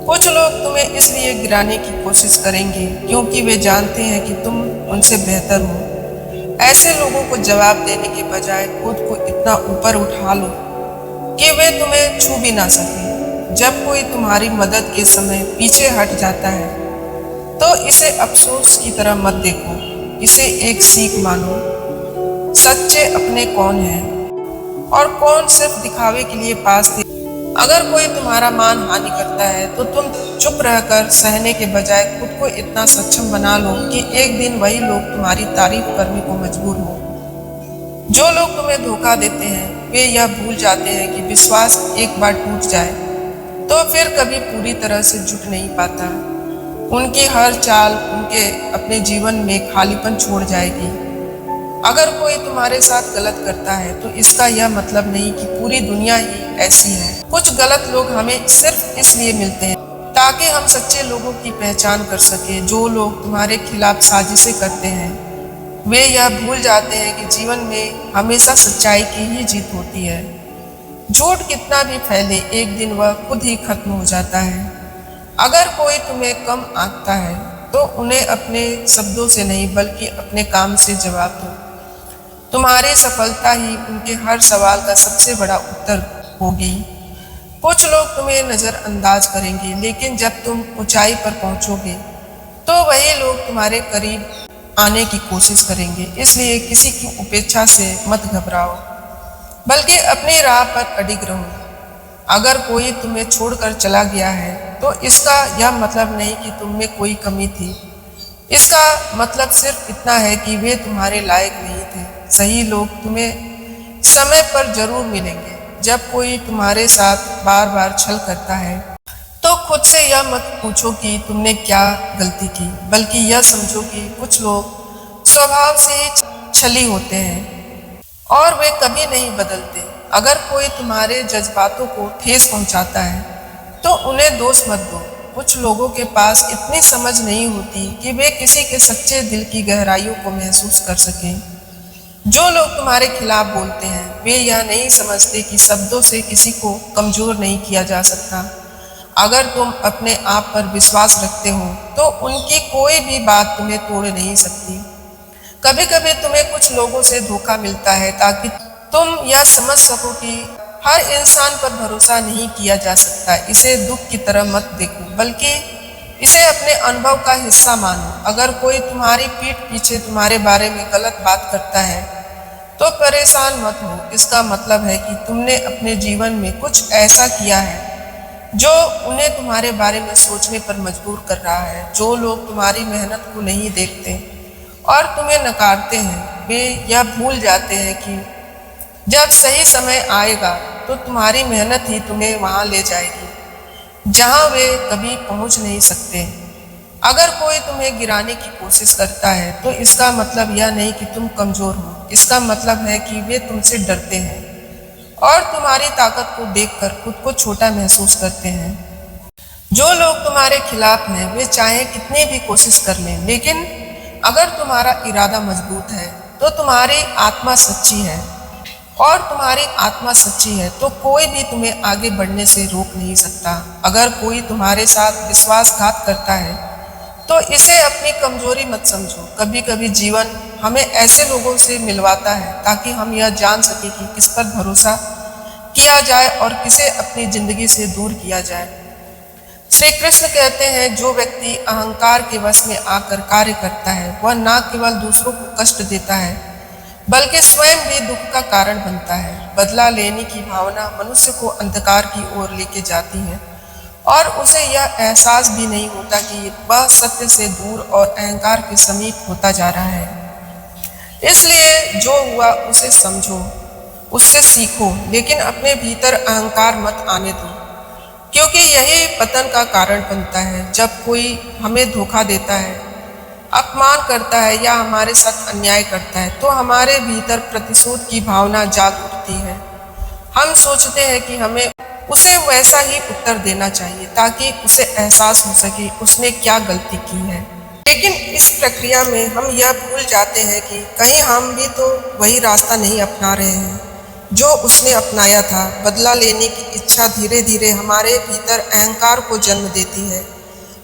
कुछ लोग तुम्हें इसलिए गिराने की कोशिश करेंगे क्योंकि वे जानते हैं कि तुम उनसे बेहतर हो। ऐसे लोगों को जवाब देने के बजाय खुद को इतना ऊपर उठा लो कि वे तुम्हें छू भी ना सके। जब कोई तुम्हारी मदद के समय पीछे हट जाता है तो इसे अफसोस की तरह मत देखो, इसे एक सीख मानो। सच्चे अपने कौन हैं और कौन सिर्फ दिखावे के लिए पास थे। अगर कोई तुम्हारा मान हानि करता है तो तुम चुप रहकर सहने के बजाय खुद को इतना सक्षम बना लो कि एक दिन वही लोग तुम्हारी तारीफ करने को मजबूर हो। जो लोग तुम्हें धोखा देते हैं वे यह भूल जाते हैं कि विश्वास एक बार टूट जाए तो फिर कभी पूरी तरह से जुट नहीं पाता। उनकी हर चाल उनके अपने जीवन में खालीपन छोड़ जाएगी। अगर कोई तुम्हारे साथ गलत करता है तो इसका यह मतलब नहीं कि पूरी दुनिया ही ऐसी है। कुछ गलत लोग हमें सिर्फ इसलिए मिलते हैं ताकि हम सच्चे लोगों की पहचान कर सके। जो लोग तुम्हारे खिलाफ साजिशें करते हैं वे यह भूल जाते हैं कि जीवन में हमेशा सच्चाई की ही जीत होती है। झूठ कितना भी फैले एक दिन वह खुद ही खत्म हो जाता है। अगर कोई तुम्हें कम आंकता है तो उन्हें अपने शब्दों से नहीं बल्कि अपने काम से जवाब दो। तुम्हारी सफलता ही उनके हर सवाल का सबसे बड़ा उत्तर होगी। कुछ लोग तुम्हें नजरअंदाज करेंगे, लेकिन जब तुम ऊंचाई पर पहुंचोगे तो वही लोग तुम्हारे करीब आने की कोशिश करेंगे। इसलिए किसी की उपेक्षा से मत घबराओ, बल्कि अपनी राह पर अडिग रहो। अगर कोई तुम्हें छोड़कर चला गया है तो इसका यह मतलब नहीं कि तुम में कोई कमी थी। इसका मतलब सिर्फ इतना है कि वे तुम्हारे लायक नहीं थे। सही लोग तुम्हें समय पर जरूर मिलेंगे। जब कोई तुम्हारे साथ बार बार छल करता है तो खुद से यह मत पूछो कि तुमने क्या गलती की, बल्कि यह समझो कि कुछ लोग स्वभाव से ही छली होते हैं और वे कभी नहीं बदलते। अगर कोई तुम्हारे जज्बातों को ठेस पहुंचाता है तो उन्हें दोष मत दो। कुछ लोगों के पास इतनी समझ नहीं होती कि वे किसी के सच्चे दिल की गहराइयों को महसूस कर सकें। जो लोग तुम्हारे खिलाफ बोलते हैं वे यह नहीं समझते कि शब्दों से किसी को कमजोर नहीं किया जा सकता। अगर तुम अपने आप पर विश्वास रखते हो तो उनकी कोई भी बात तुम्हें तोड़ नहीं सकती। कभी कभी तुम्हें कुछ लोगों से धोखा मिलता है ताकि तुम यह समझ सको कि हर इंसान पर भरोसा नहीं किया जा सकता। इसे दुख की तरह मत देखो, बल्कि इसे अपने अनुभव का हिस्सा मानो। अगर कोई तुम्हारी पीठ पीछे तुम्हारे बारे में गलत बात करता है तो परेशान मत हो। इसका मतलब है कि तुमने अपने जीवन में कुछ ऐसा किया है जो उन्हें तुम्हारे बारे में सोचने पर मजबूर कर रहा है। जो लोग तुम्हारी मेहनत को नहीं देखते और तुम्हें नकारते हैं वे यह भूल जाते हैं कि जब सही समय आएगा तो तुम्हारी मेहनत ही तुम्हें वहां ले जाएगी जहां वे कभी पहुंच नहीं सकते। अगर कोई तुम्हें गिराने की कोशिश करता है तो इसका मतलब यह नहीं कि तुम कमजोर हो। इसका मतलब है कि वे तुमसे डरते हैं और तुम्हारी ताकत को देखकर खुद को छोटा महसूस करते हैं। जो लोग तुम्हारे खिलाफ हैं वे चाहे कितनी भी कोशिश कर लें, लेकिन अगर तुम्हारा इरादा मजबूत है तो तुम्हारी आत्मा सच्ची है, और तुम्हारी आत्मा सच्ची है तो कोई भी तुम्हें आगे बढ़ने से रोक नहीं सकता। अगर कोई तुम्हारे साथ विश्वासघात करता है तो इसे अपनी कमजोरी मत समझो। कभी कभी जीवन हमें ऐसे लोगों से मिलवाता है ताकि हम यह जान सके कि किस पर भरोसा किया जाए और किसे अपनी जिंदगी से दूर किया जाए। श्री कृष्ण कहते हैं, जो व्यक्ति अहंकार के वश में आकर कार्य करता है वह न केवल दूसरों को कष्ट देता है बल्कि स्वयं भी दुख का कारण बनता है। बदला लेने की भावना मनुष्य को अंधकार की ओर लेके जाती है और उसे यह एहसास भी नहीं होता कि वह सत्य से दूर और अहंकार के समीप होता जा रहा है। इसलिए जो हुआ उसे समझो, उससे सीखो, लेकिन अपने भीतर अहंकार मत आने दो, क्योंकि यही पतन का कारण बनता है। जब कोई हमें धोखा देता है, अपमान करता है या हमारे साथ अन्याय करता है तो हमारे भीतर प्रतिशोध की भावना जाग उठती है। हम सोचते हैं कि हमें उसे वैसा ही उत्तर देना चाहिए ताकि उसे एहसास हो सके उसने क्या गलती की है। लेकिन इस प्रक्रिया में हम यह भूल जाते हैं कि कहीं हम भी तो वही रास्ता नहीं अपना रहे हैं जो उसने अपनाया था। बदला लेने की इच्छा धीरे धीरे हमारे भीतर अहंकार को जन्म देती है।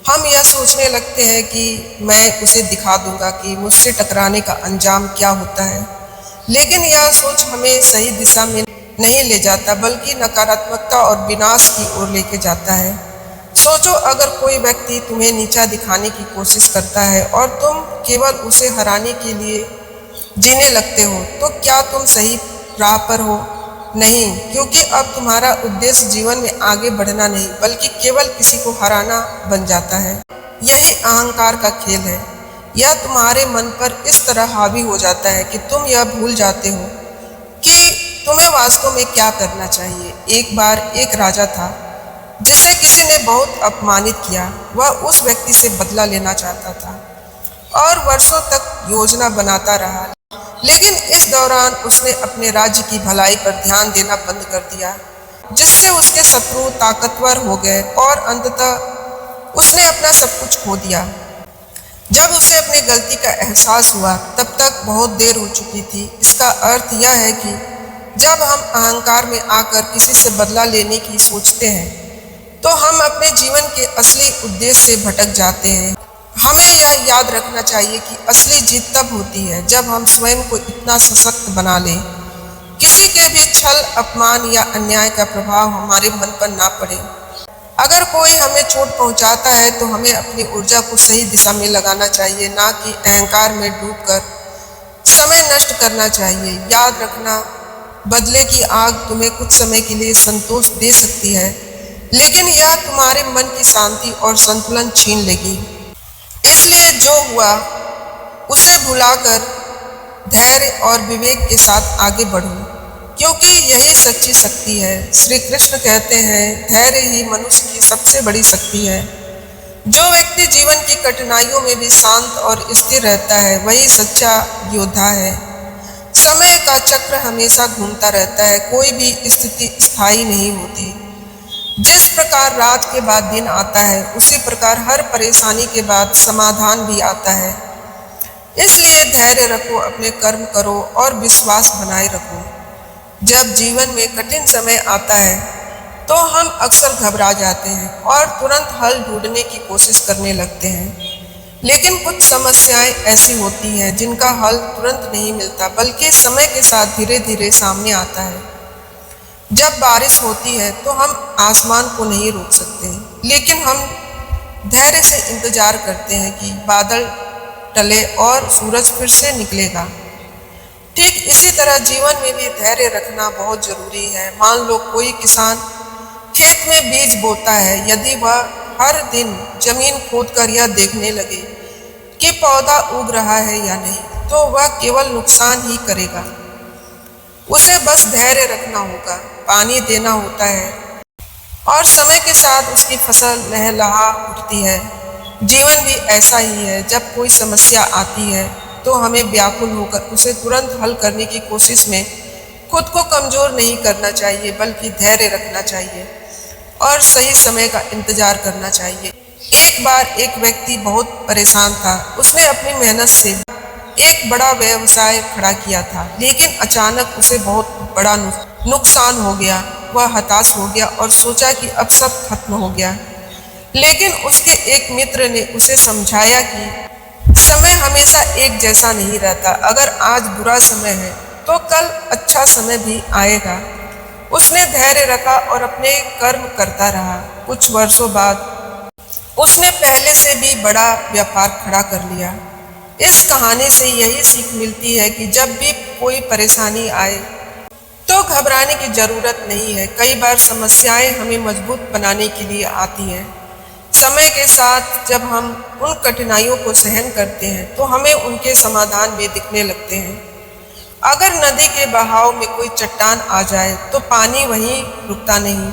हम यह सोचने लगते हैं कि मैं उसे दिखा दूंगा कि मुझसे टकराने का अंजाम क्या होता है, लेकिन यह सोच हमें सही दिशा में नहीं ले जाता बल्कि नकारात्मकता और विनाश की ओर लेके जाता है। सोचो, अगर कोई व्यक्ति तुम्हें नीचा दिखाने की कोशिश करता है और तुम केवल उसे हराने के लिए जीने लगते हो तो क्या तुम सही राह पर हो? नहीं, क्योंकि अब तुम्हारा उद्देश्य जीवन में आगे बढ़ना नहीं बल्कि केवल किसी को हराना बन जाता है। यही अहंकार का खेल है। यह तुम्हारे मन पर इस तरह हावी हो जाता है कि तुम यह भूल जाते हो कि तुम्हें वास्तव में क्या करना चाहिए। एक बार एक राजा था जिसे किसी ने बहुत अपमानित किया। वह उस व्यक्ति से बदला लेना चाहता था और वर्षों तक योजना बनाता रहा, लेकिन इस दौरान उसने अपने राज्य की भलाई पर ध्यान देना बंद कर दिया, जिससे उसके शत्रु ताकतवर हो गए और अंततः उसने अपना सब कुछ खो दिया। जब उसे अपनी गलती का एहसास हुआ तब तक बहुत देर हो चुकी थी। इसका अर्थ यह है कि जब हम अहंकार में आकर किसी से बदला लेने की सोचते हैं तो हम अपने जीवन के असली उद्देश्य से भटक जाते हैं। हमें यह याद रखना चाहिए कि असली जीत तब होती है जब हम स्वयं को इतना सशक्त बना लें किसी के भी छल, अपमान या अन्याय का प्रभाव हमारे मन पर ना पड़े। अगर कोई हमें चोट पहुंचाता है तो हमें अपनी ऊर्जा को सही दिशा में लगाना चाहिए, ना कि अहंकार में डूबकर समय नष्ट करना चाहिए। याद रखना, बदले की आग तुम्हें कुछ समय के लिए संतोष दे सकती है, लेकिन यह तुम्हारे मन की शांति और संतुलन छीन लेगी। इसलिए जो हुआ उसे भुलाकर धैर्य और विवेक के साथ आगे बढ़ो, क्योंकि यही सच्ची शक्ति है। श्री कृष्ण कहते हैं, धैर्य ही मनुष्य की सबसे बड़ी शक्ति है। जो व्यक्ति जीवन की कठिनाइयों में भी शांत और स्थिर रहता है, वही सच्चा योद्धा है। समय का चक्र हमेशा घूमता रहता है, कोई भी स्थिति स्थायी नहीं होती। जिस प्रकार रात के बाद दिन आता है, उसी प्रकार हर परेशानी के बाद समाधान भी आता है। इसलिए धैर्य रखो, अपने कर्म करो और विश्वास बनाए रखो। जब जीवन में कठिन समय आता है तो हम अक्सर घबरा जाते हैं और तुरंत हल ढूंढने की कोशिश करने लगते हैं, लेकिन कुछ समस्याएं ऐसी होती हैं जिनका हल तुरंत नहीं मिलता, बल्कि समय के साथ धीरे धीरे सामने आता है। जब बारिश होती है तो हम आसमान को नहीं रोक सकते, लेकिन हम धैर्य से इंतजार करते हैं कि बादल टले और सूरज फिर से निकलेगा। ठीक इसी तरह जीवन में भी धैर्य रखना बहुत जरूरी है। मान लो कोई किसान खेत में बीज बोता है, यदि वह हर दिन जमीन खोदकर यह देखने लगे कि पौधा उग रहा है या नहीं, तो वह केवल नुकसान ही करेगा। उसे बस धैर्य रखना होगा, पानी देना होता है और समय के साथ उसकी फसल लहलहा उठती है। जीवन भी ऐसा ही है, जब कोई समस्या आती है तो हमें व्याकुल होकर उसे तुरंत हल करने की कोशिश में खुद को कमजोर नहीं करना चाहिए, बल्कि धैर्य रखना चाहिए और सही समय का इंतजार करना चाहिए। एक बार एक व्यक्ति बहुत परेशान था। उसने अपनी मेहनत से एक बड़ा व्यवसाय खड़ा किया था, लेकिन अचानक उसे बहुत बड़ा नुकसान हो गया। वह हताश हो गया और सोचा कि अब सब खत्म हो गया। लेकिन उसके एक मित्र ने उसे समझाया कि समय हमेशा एक जैसा नहीं रहता। अगर आज बुरा समय है तो कल अच्छा समय भी आएगा। उसने धैर्य रखा और अपने कर्म करता रहा। कुछ वर्षों बाद उसने पहले से भी बड़ा व्यापार खड़ा कर लिया। इस कहानी से यही सीख मिलती है कि जब भी कोई परेशानी आए तो घबराने की जरूरत नहीं है। कई बार समस्याएं हमें मजबूत बनाने के लिए आती हैं। समय के साथ जब हम उन कठिनाइयों को सहन करते हैं तो हमें उनके समाधान भी दिखने लगते हैं। अगर नदी के बहाव में कोई चट्टान आ जाए तो पानी वहीं रुकता नहीं,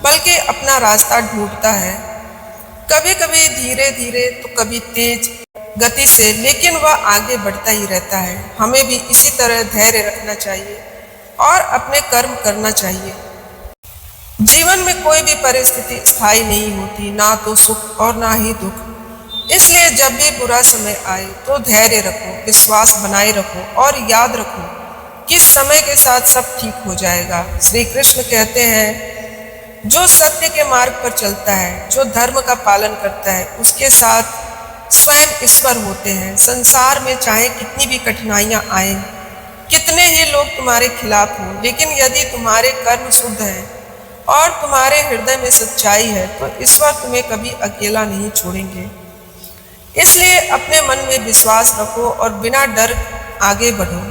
बल्कि अपना रास्ता ढूंढता है, कभी कभी धीरे धीरे तो कभी तेज गति से, लेकिन वह आगे बढ़ता ही रहता है। हमें भी इसी तरह धैर्य रखना चाहिए और अपने कर्म करना चाहिए। जीवन में कोई भी परिस्थिति स्थायी नहीं होती, ना तो सुख और ना ही दुख। इसलिए जब भी बुरा समय आए तो धैर्य रखो, विश्वास बनाए रखो और याद रखो कि समय के साथ सब ठीक हो जाएगा। श्री कृष्ण कहते हैं, जो सत्य के मार्ग पर चलता है, जो धर्म का पालन करता है, उसके साथ स्वयं ईश्वर होते हैं। संसार में चाहे कितनी भी कठिनाइयां आए, कितने ही लोग तुम्हारे खिलाफ हों, लेकिन यदि तुम्हारे कर्म शुद्ध हैं और तुम्हारे हृदय में सच्चाई है तो ईश्वर तुम्हें कभी अकेला नहीं छोड़ेंगे। इसलिए अपने मन में विश्वास रखो और बिना डर आगे बढ़ो।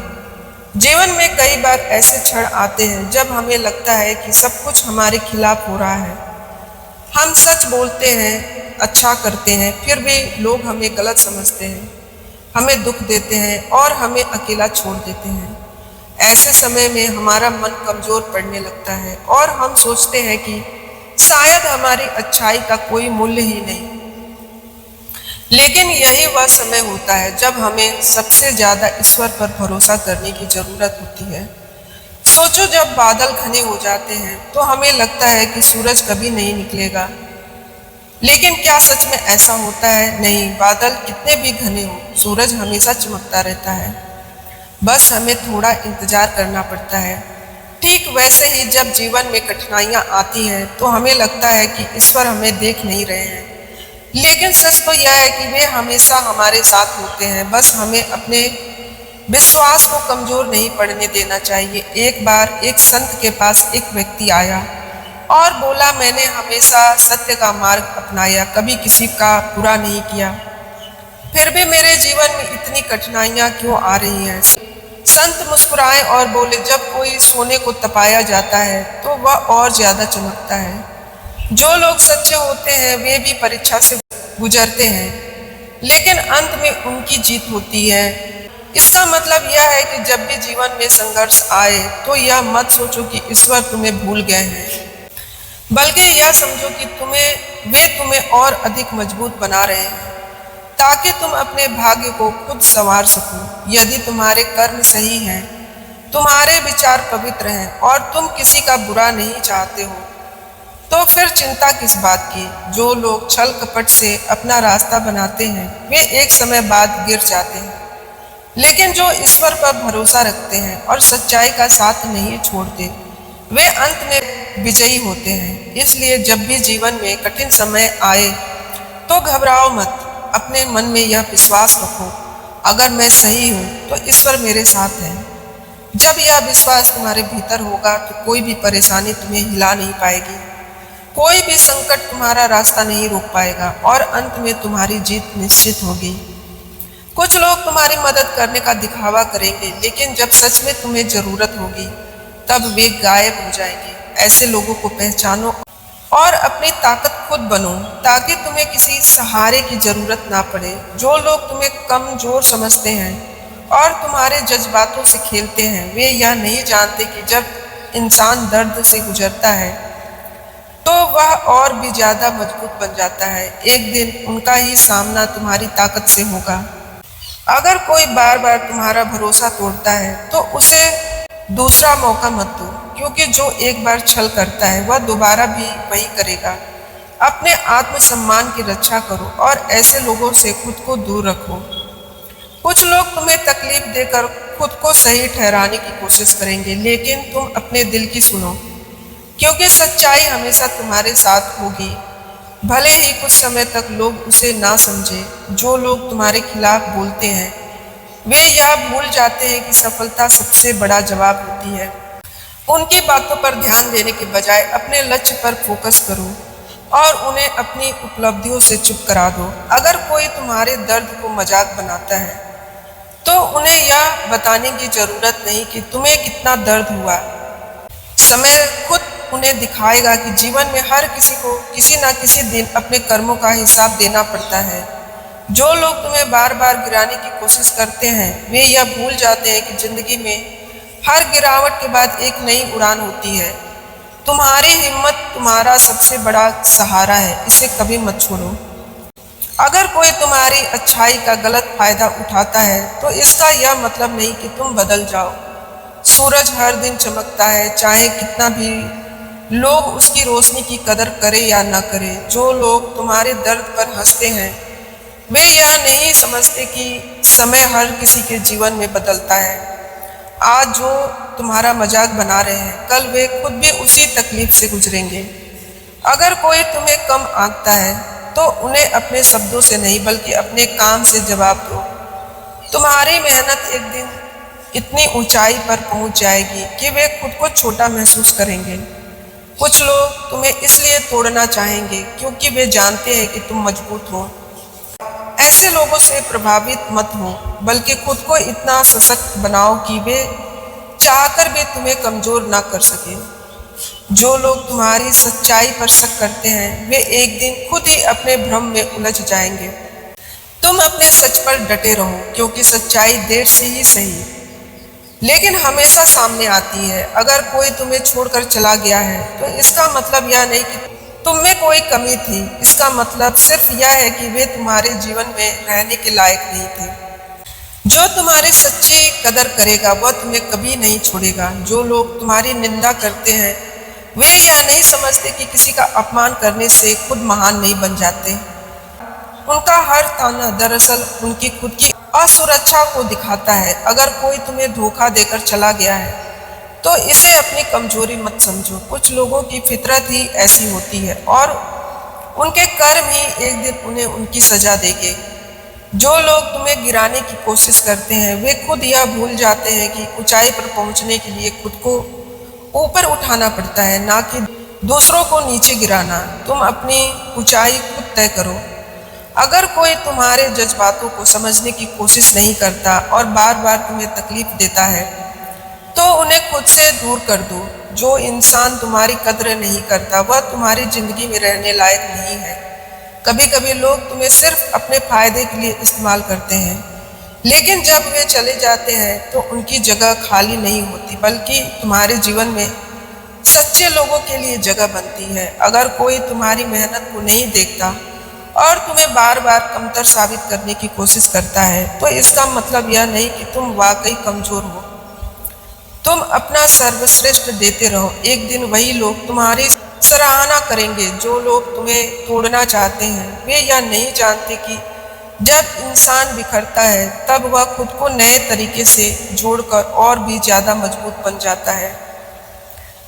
जीवन में कई बार ऐसे क्षण आते हैं जब हमें लगता है कि सब कुछ हमारे खिलाफ हो रहा है। हम सच बोलते हैं, अच्छा करते हैं, फिर भी लोग हमें गलत समझते हैं, हमें दुख देते हैं और हमें अकेला छोड़ देते हैं। ऐसे समय में हमारा मन कमजोर पड़ने लगता है और हम सोचते हैं कि शायद हमारी अच्छाई का कोई मूल्य ही नहीं। लेकिन यही वह समय होता है जब हमें सबसे ज्यादा ईश्वर पर भरोसा करने की जरूरत होती है। सोचो, जब बादल घने हो जाते हैं तो हमें लगता है कि सूरज कभी नहीं निकलेगा, लेकिन क्या सच में ऐसा होता है? नहीं, बादल कितने भी घने हो, सूरज हमेशा चमकता रहता है। बस हमें थोड़ा इंतजार करना पड़ता है। ठीक वैसे ही जब जीवन में कठिनाइयां आती हैं तो हमें लगता है कि ईश्वर हमें देख नहीं रहे हैं, लेकिन सच तो यह है कि वे हमेशा हमारे साथ होते हैं। बस हमें अपने विश्वास को कमजोर नहीं पड़ने देना चाहिए। एक बार एक संत के पास एक व्यक्ति आया और बोला, मैंने हमेशा सत्य का मार्ग अपनाया, कभी किसी का बुरा नहीं किया। फिर भी मेरे जीवन में इतनी कठिनाइयां क्यों आ रही हैं? संत मुस्कुराए और बोले, जब कोई सोने को तपाया जाता है तो वह और ज्यादा चमकता है। जो लोग सच्चे होते हैं वे भी परीक्षा से गुजरते हैं, लेकिन अंत में उनकी जीत होती है। इसका मतलब यह है कि जब भी जीवन में संघर्ष आए तो यह मत सोचो कि ईश्वर तुम्हें भूल गए हैं, बल्कि यह समझो कि वे तुम्हें और अधिक मजबूत बना रहे हैं, ताकि तुम अपने भाग्य को खुद संवार सको। यदि तुम्हारे कर्म सही हैं, तुम्हारे विचार पवित्र हैं और तुम किसी का बुरा नहीं चाहते हो, तो फिर चिंता किस बात की? जो लोग छल कपट से अपना रास्ता बनाते हैं वे एक समय बाद गिर जाते हैं, लेकिन जो ईश्वर पर भरोसा रखते हैं और सच्चाई का साथ नहीं छोड़ते वे अंत में विजयी होते हैं। इसलिए जब भी जीवन में कठिन समय आए तो घबराओ मत। अपने मन में यह विश्वास रखो, अगर मैं सही हूँ तो ईश्वर मेरे साथ है। जब यह विश्वास तुम्हारे भीतर होगा तो कोई भी परेशानी तुम्हें हिला नहीं पाएगी, कोई भी संकट तुम्हारा रास्ता नहीं रोक पाएगा और अंत में तुम्हारी जीत निश्चित होगी। कुछ लोग तुम्हारी मदद करने का दिखावा करेंगे, लेकिन जब सच में तुम्हें जरूरत होगी तब वे गायब हो जाएंगे। ऐसे लोगों को पहचानो और अपनी ताकत खुद बनो, ताकि तुम्हें किसी सहारे की जरूरत ना पड़े। जो लोग तुम्हें कमजोर समझते हैं और तुम्हारे जज्बातों से खेलते हैं वे यह नहीं जानते कि जब इंसान दर्द से गुजरता है तो वह और भी ज्यादा मजबूत बन जाता है। एक दिन उनका ही सामना तुम्हारी ताकत से होगा। अगर कोई बार बार तुम्हारा भरोसा तोड़ता है तो उसे दूसरा मौका मत दो, क्योंकि जो एक बार छल करता है वह दोबारा भी वही करेगा। अपने आत्मसम्मान की रक्षा करो और ऐसे लोगों से खुद को दूर रखो। कुछ लोग तुम्हें तकलीफ देकर खुद को सही ठहराने की कोशिश करेंगे, लेकिन तुम अपने दिल की सुनो, क्योंकि सच्चाई हमेशा तुम्हारे साथ होगी, भले ही कुछ समय तक लोग उसे ना समझे। जो लोग तुम्हारे खिलाफ बोलते हैं वे यह भूल जाते हैं कि सफलता सबसे बड़ा जवाब होती है। उनकी बातों पर ध्यान देने के बजाय अपने लक्ष्य पर फोकस करो और उन्हें अपनी उपलब्धियों से चुप करा दो। अगर कोई तुम्हारे दर्द को मजाक बनाता है तो उन्हें यह बताने की जरूरत नहीं कि तुम्हें कितना दर्द हुआ। समय खुद उन्हें दिखाएगा कि जीवन में हर किसी को किसी न किसी दिन अपने कर्मों का हिसाब देना पड़ता है। जो लोग तुम्हें बार बार गिराने की कोशिश करते हैं वे यह भूल जाते हैं कि जिंदगी में हर गिरावट के बाद एक नई उड़ान होती है। तुम्हारी हिम्मत तुम्हारा सबसे बड़ा सहारा है, इसे कभी मत छोड़ो। अगर कोई तुम्हारी अच्छाई का गलत फायदा उठाता है तो इसका यह मतलब नहीं कि तुम बदल जाओ। सूरज हर दिन चमकता है, चाहे कितना भी लोग उसकी रोशनी की कदर करे या न करे। जो लोग तुम्हारे दर्द पर हंसते हैं वे यह नहीं समझते कि समय हर किसी के जीवन में बदलता है। आज जो तुम्हारा मजाक बना रहे हैं कल वे खुद भी उसी तकलीफ से गुजरेंगे। अगर कोई तुम्हें कम आंकता है तो उन्हें अपने शब्दों से नहीं बल्कि अपने काम से जवाब दो। तुम्हारी मेहनत एक दिन इतनी ऊंचाई पर पहुंच जाएगी कि वे खुद को छोटा महसूस करेंगे। कुछ लोग तुम्हें इसलिए तोड़ना चाहेंगे क्योंकि वे जानते हैं कि तुम मजबूत हो। ऐसे लोगों से प्रभावित मत हो, बल्कि खुद को इतना सशक्त बनाओ कि वे चाहकर भी तुम्हें कमजोर ना कर सके। जो लोग तुम्हारी सच्चाई पर शक करते हैं वे एक दिन खुद ही अपने भ्रम में उलझ जाएंगे। तुम अपने सच पर डटे रहो, क्योंकि सच्चाई देर से ही सही लेकिन हमेशा सामने आती है। अगर कोई तुम्हें छोड़कर चला गया है तो इसका मतलब यह नहीं कि तुम में कोई कमी थी, इसका मतलब सिर्फ यह है कि वे तुम्हारे जीवन में रहने के लायक नहीं थे। जो तुम्हारी सच्ची कदर करेगा वह तुम्हें कभी नहीं छोड़ेगा। जो लोग तुम्हारी निंदा करते हैं वे यह नहीं समझते कि किसी का अपमान करने से खुद महान नहीं बन जाते। उनका हर ताना दरअसल उनकी खुद की असुरक्षा को दिखाता है। अगर कोई तुम्हें धोखा देकर चला गया है तो इसे अपनी कमजोरी मत समझो। कुछ लोगों की फितरत ही ऐसी होती है और उनके कर्म ही एक दिन उन्हें उनकी सजा देंगे। जो लोग तुम्हें गिराने की कोशिश करते हैं वे खुद यह भूल जाते हैं कि ऊंचाई पर पहुंचने के लिए खुद को ऊपर उठाना पड़ता है, ना कि दूसरों को नीचे गिराना। तुम अपनी ऊंचाई खुद तय करो। अगर कोई तुम्हारे जज्बातों को समझने की कोशिश नहीं करता और बार बार तुम्हें तकलीफ देता है तो उन्हें खुद से दूर कर दो। जो इंसान तुम्हारी कद्र नहीं करता वह तुम्हारी जिंदगी में रहने लायक नहीं है। कभी कभी लोग तुम्हें सिर्फ अपने फायदे के लिए इस्तेमाल करते हैं, लेकिन जब वे चले जाते हैं तो उनकी जगह खाली नहीं होती, बल्कि तुम्हारे जीवन में सच्चे लोगों के लिए जगह बनती है। अगर कोई तुम्हारी मेहनत को नहीं देखता और तुम्हें बार बार कमतर साबित करने की कोशिश करता है तो इसका मतलब यह नहीं कि तुम वाकई कमजोर हो। तुम अपना सर्वश्रेष्ठ देते रहो। एक दिन वही लोग तुम्हारी सराहना करेंगे। जो लोग तुम्हें तोड़ना चाहते हैं वे यह नहीं जानते कि जब इंसान बिखरता है तब वह खुद को नए तरीके से जोड़कर और भी ज्यादा मजबूत बन जाता है।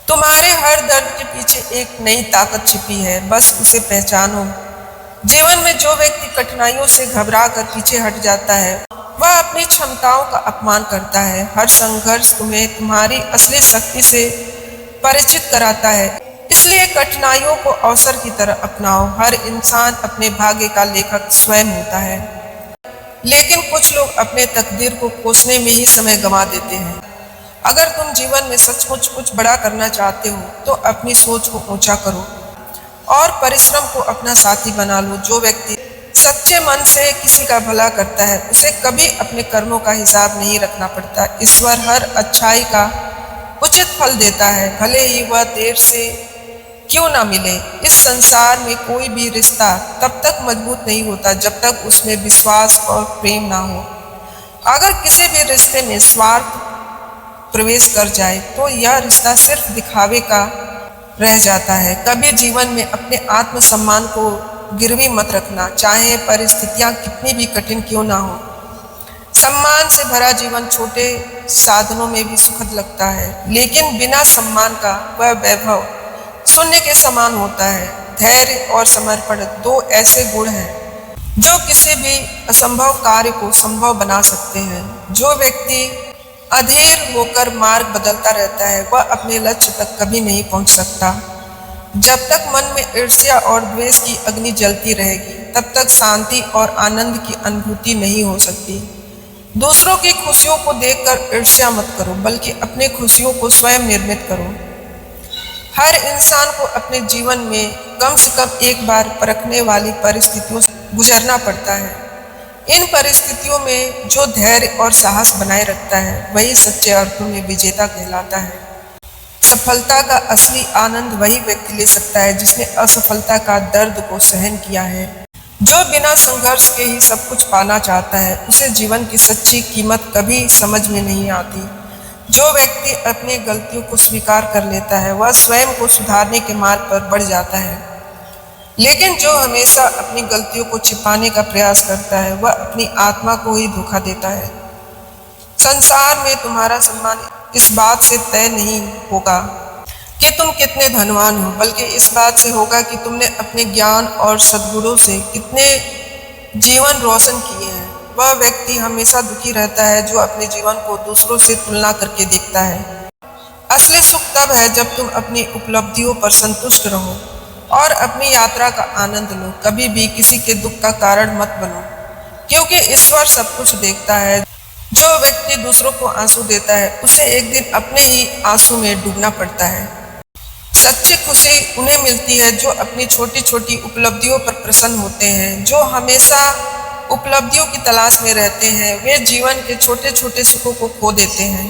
तुम्हारे हर दर्द के पीछे एक नई ताकत छिपी है, बस उसे पहचानो। जीवन में जो व्यक्ति कठिनाइयों से घबरा कर पीछे हट जाता है वह अपनी क्षमताओं का अपमान करता है। हर संघर्ष तुम्हें तुम्हारी असली शक्ति से परिचित कराता है, इसलिए कठिनाइयों को अवसर की तरह अपनाओ। हर इंसान अपने भाग्य का लेखक स्वयं होता है, लेकिन कुछ लोग अपने तकदीर को कोसने में ही समय गंवा देते हैं। अगर तुम जीवन में सचमुच कुछ बड़ा करना चाहते हो तो अपनी सोच को ऊंचा करो और परिश्रम को अपना साथी बना लो। जो व्यक्ति सच्चे मन से किसी का भला करता है उसे कभी अपने कर्मों का हिसाब नहीं रखना पड़ता। ईश्वर हर अच्छाई का उचित फल देता है, भले ही वह देर से क्यों ना मिले। इस संसार में कोई भी रिश्ता तब तक मजबूत नहीं होता जब तक उसमें विश्वास और प्रेम ना हो। अगर किसी भी रिश्ते में स्वार्थ प्रवेश कर जाए तो यह रिश्ता सिर्फ दिखावे का रह जाता है। कभी जीवन में अपने आत्मसम्मान को गिरवी मत रखना, चाहे परिस्थितियां कितनी भी कठिन क्यों ना हो। सम्मान से भरा जीवन छोटे साधनों में भी सुखद लगता है, लेकिन बिना सम्मान का वह वैभव शून्य के समान होता है। धैर्य और समर्पण दो ऐसे गुण हैं जो किसी भी असंभव कार्य को संभव बना सकते हैं। जो व्यक्ति अधीर होकर मार्ग बदलता रहता है वह अपने लक्ष्य तक कभी नहीं पहुंच सकता। जब तक मन में ईर्ष्या और द्वेष की अग्नि जलती रहेगी तब तक शांति और आनंद की अनुभूति नहीं हो सकती। दूसरों की खुशियों को देखकर ईर्ष्या मत करो, बल्कि अपनी खुशियों को स्वयं निर्मित करो। हर इंसान को अपने जीवन में कम से कम एक बार परखने वाली परिस्थितियों से गुजरना पड़ता है। इन परिस्थितियों में जो धैर्य और साहस बनाए रखता है वही सच्चे अर्थों में विजेता कहलाता है। सफलता का असली आनंद वही व्यक्ति ले सकता है जिसने असफलता का दर्द को सहन किया है। जो बिना संघर्ष के ही सब कुछ पाना चाहता है उसे जीवन की सच्ची कीमत कभी समझ में नहीं आती। जो व्यक्ति अपनी गलतियों को स्वीकार कर लेता है वह स्वयं को सुधारने के मार्ग पर बढ़ जाता है, लेकिन जो हमेशा अपनी गलतियों को छिपाने का प्रयास करता है वह अपनी आत्मा को ही धोखा देता है। संसार में तुम्हारा सम्मान इस बात से तय नहीं होगा कि तुम कितने धनवान हो, बल्कि इस बात से होगा कि तुमने अपने ज्ञान और सद्गुणों से कितने जीवन रोशन किए हैं। वह व्यक्ति हमेशा दुखी रहता है जो अपने जीवन को दूसरों से तुलना करके देखता है। असली सुख तब है जब तुम अपनी उपलब्धियों पर संतुष्ट रहो और अपनी यात्रा का आनंद लो। कभी भी किसी के दुख का कारण मत बनो, क्योंकि ईश्वर सब कुछ देखता है। जो व्यक्ति दूसरों को आंसू देता है उसे एक दिन अपने ही आंसू में डूबना पड़ता है। सच्ची खुशी उन्हें मिलती है जो अपनी छोटी छोटी उपलब्धियों पर प्रसन्न होते हैं। जो हमेशा उपलब्धियों की तलाश में रहते हैं वे जीवन के छोटे छोटे सुखों को खो देते हैं।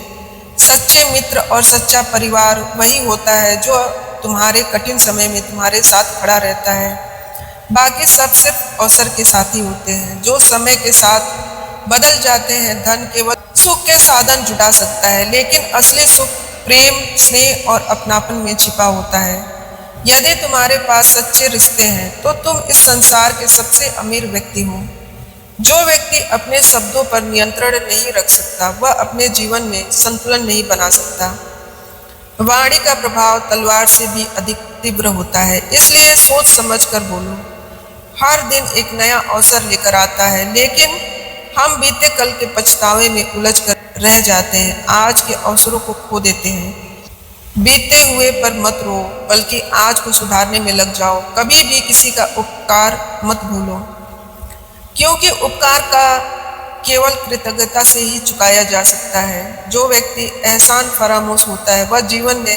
सच्चे मित्र और सच्चा परिवार वही होता है जो तुम्हारे कठिन समय में तुम्हारे साथ खड़ा रहता है। बाकी सब सिर्फ अवसर के साथी होते हैं जो समय के साथ बदल जाते हैं। धन केवल सुख के साधन जुटा सकता है, लेकिन असली सुख प्रेम, स्नेह और अपनापन में छिपा होता है। यदि तुम्हारे पास सच्चे रिश्ते हैं तो तुम इस संसार के सबसे अमीर व्यक्ति हो। जो व्यक्ति अपने शब्दों पर नियंत्रण नहीं रख सकता वह अपने जीवन में संतुलन नहीं बना सकता। वाणी का प्रभाव तलवार से भी अधिक तीव्र होता है, इसलिए सोच समझ कर बोलो। हर दिन एक नया अवसर लेकर आता है, लेकिन हम बीते कल के पछतावे में उलझ कर रह जाते हैं, आज के अवसरों को खो देते हैं। बीते हुए पर मत रो, बल्कि आज को सुधारने में लग जाओ। कभी भी किसी का उपकार मत भूलो, क्योंकि उपकार का केवल कृतज्ञता से ही चुकाया जा सकता है। जो व्यक्ति एहसान फरामोश होता है वह जीवन में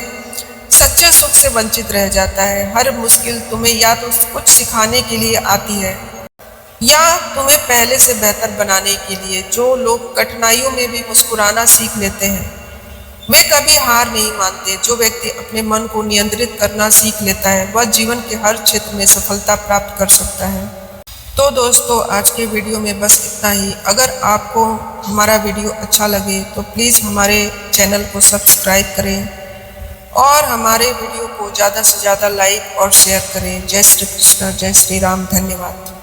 सच्चे सुख से वंचित रह जाता है। हर मुश्किल तुम्हें या तो कुछ सिखाने के लिए आती है या तुम्हें पहले से बेहतर बनाने के लिए। जो लोग कठिनाइयों में भी मुस्कुराना सीख लेते हैं वे कभी हार नहीं मानते। जो व्यक्ति अपने मन को नियंत्रित करना सीख लेता है वह जीवन के हर क्षेत्र में सफलता प्राप्त कर सकता है। तो दोस्तों, आज के वीडियो में बस इतना ही। अगर आपको हमारा वीडियो अच्छा लगे तो प्लीज़ हमारे चैनल को सब्सक्राइब करें और हमारे वीडियो को ज़्यादा से ज़्यादा लाइक और शेयर करें। जय श्री कृष्ण, जय श्री राम, धन्यवाद।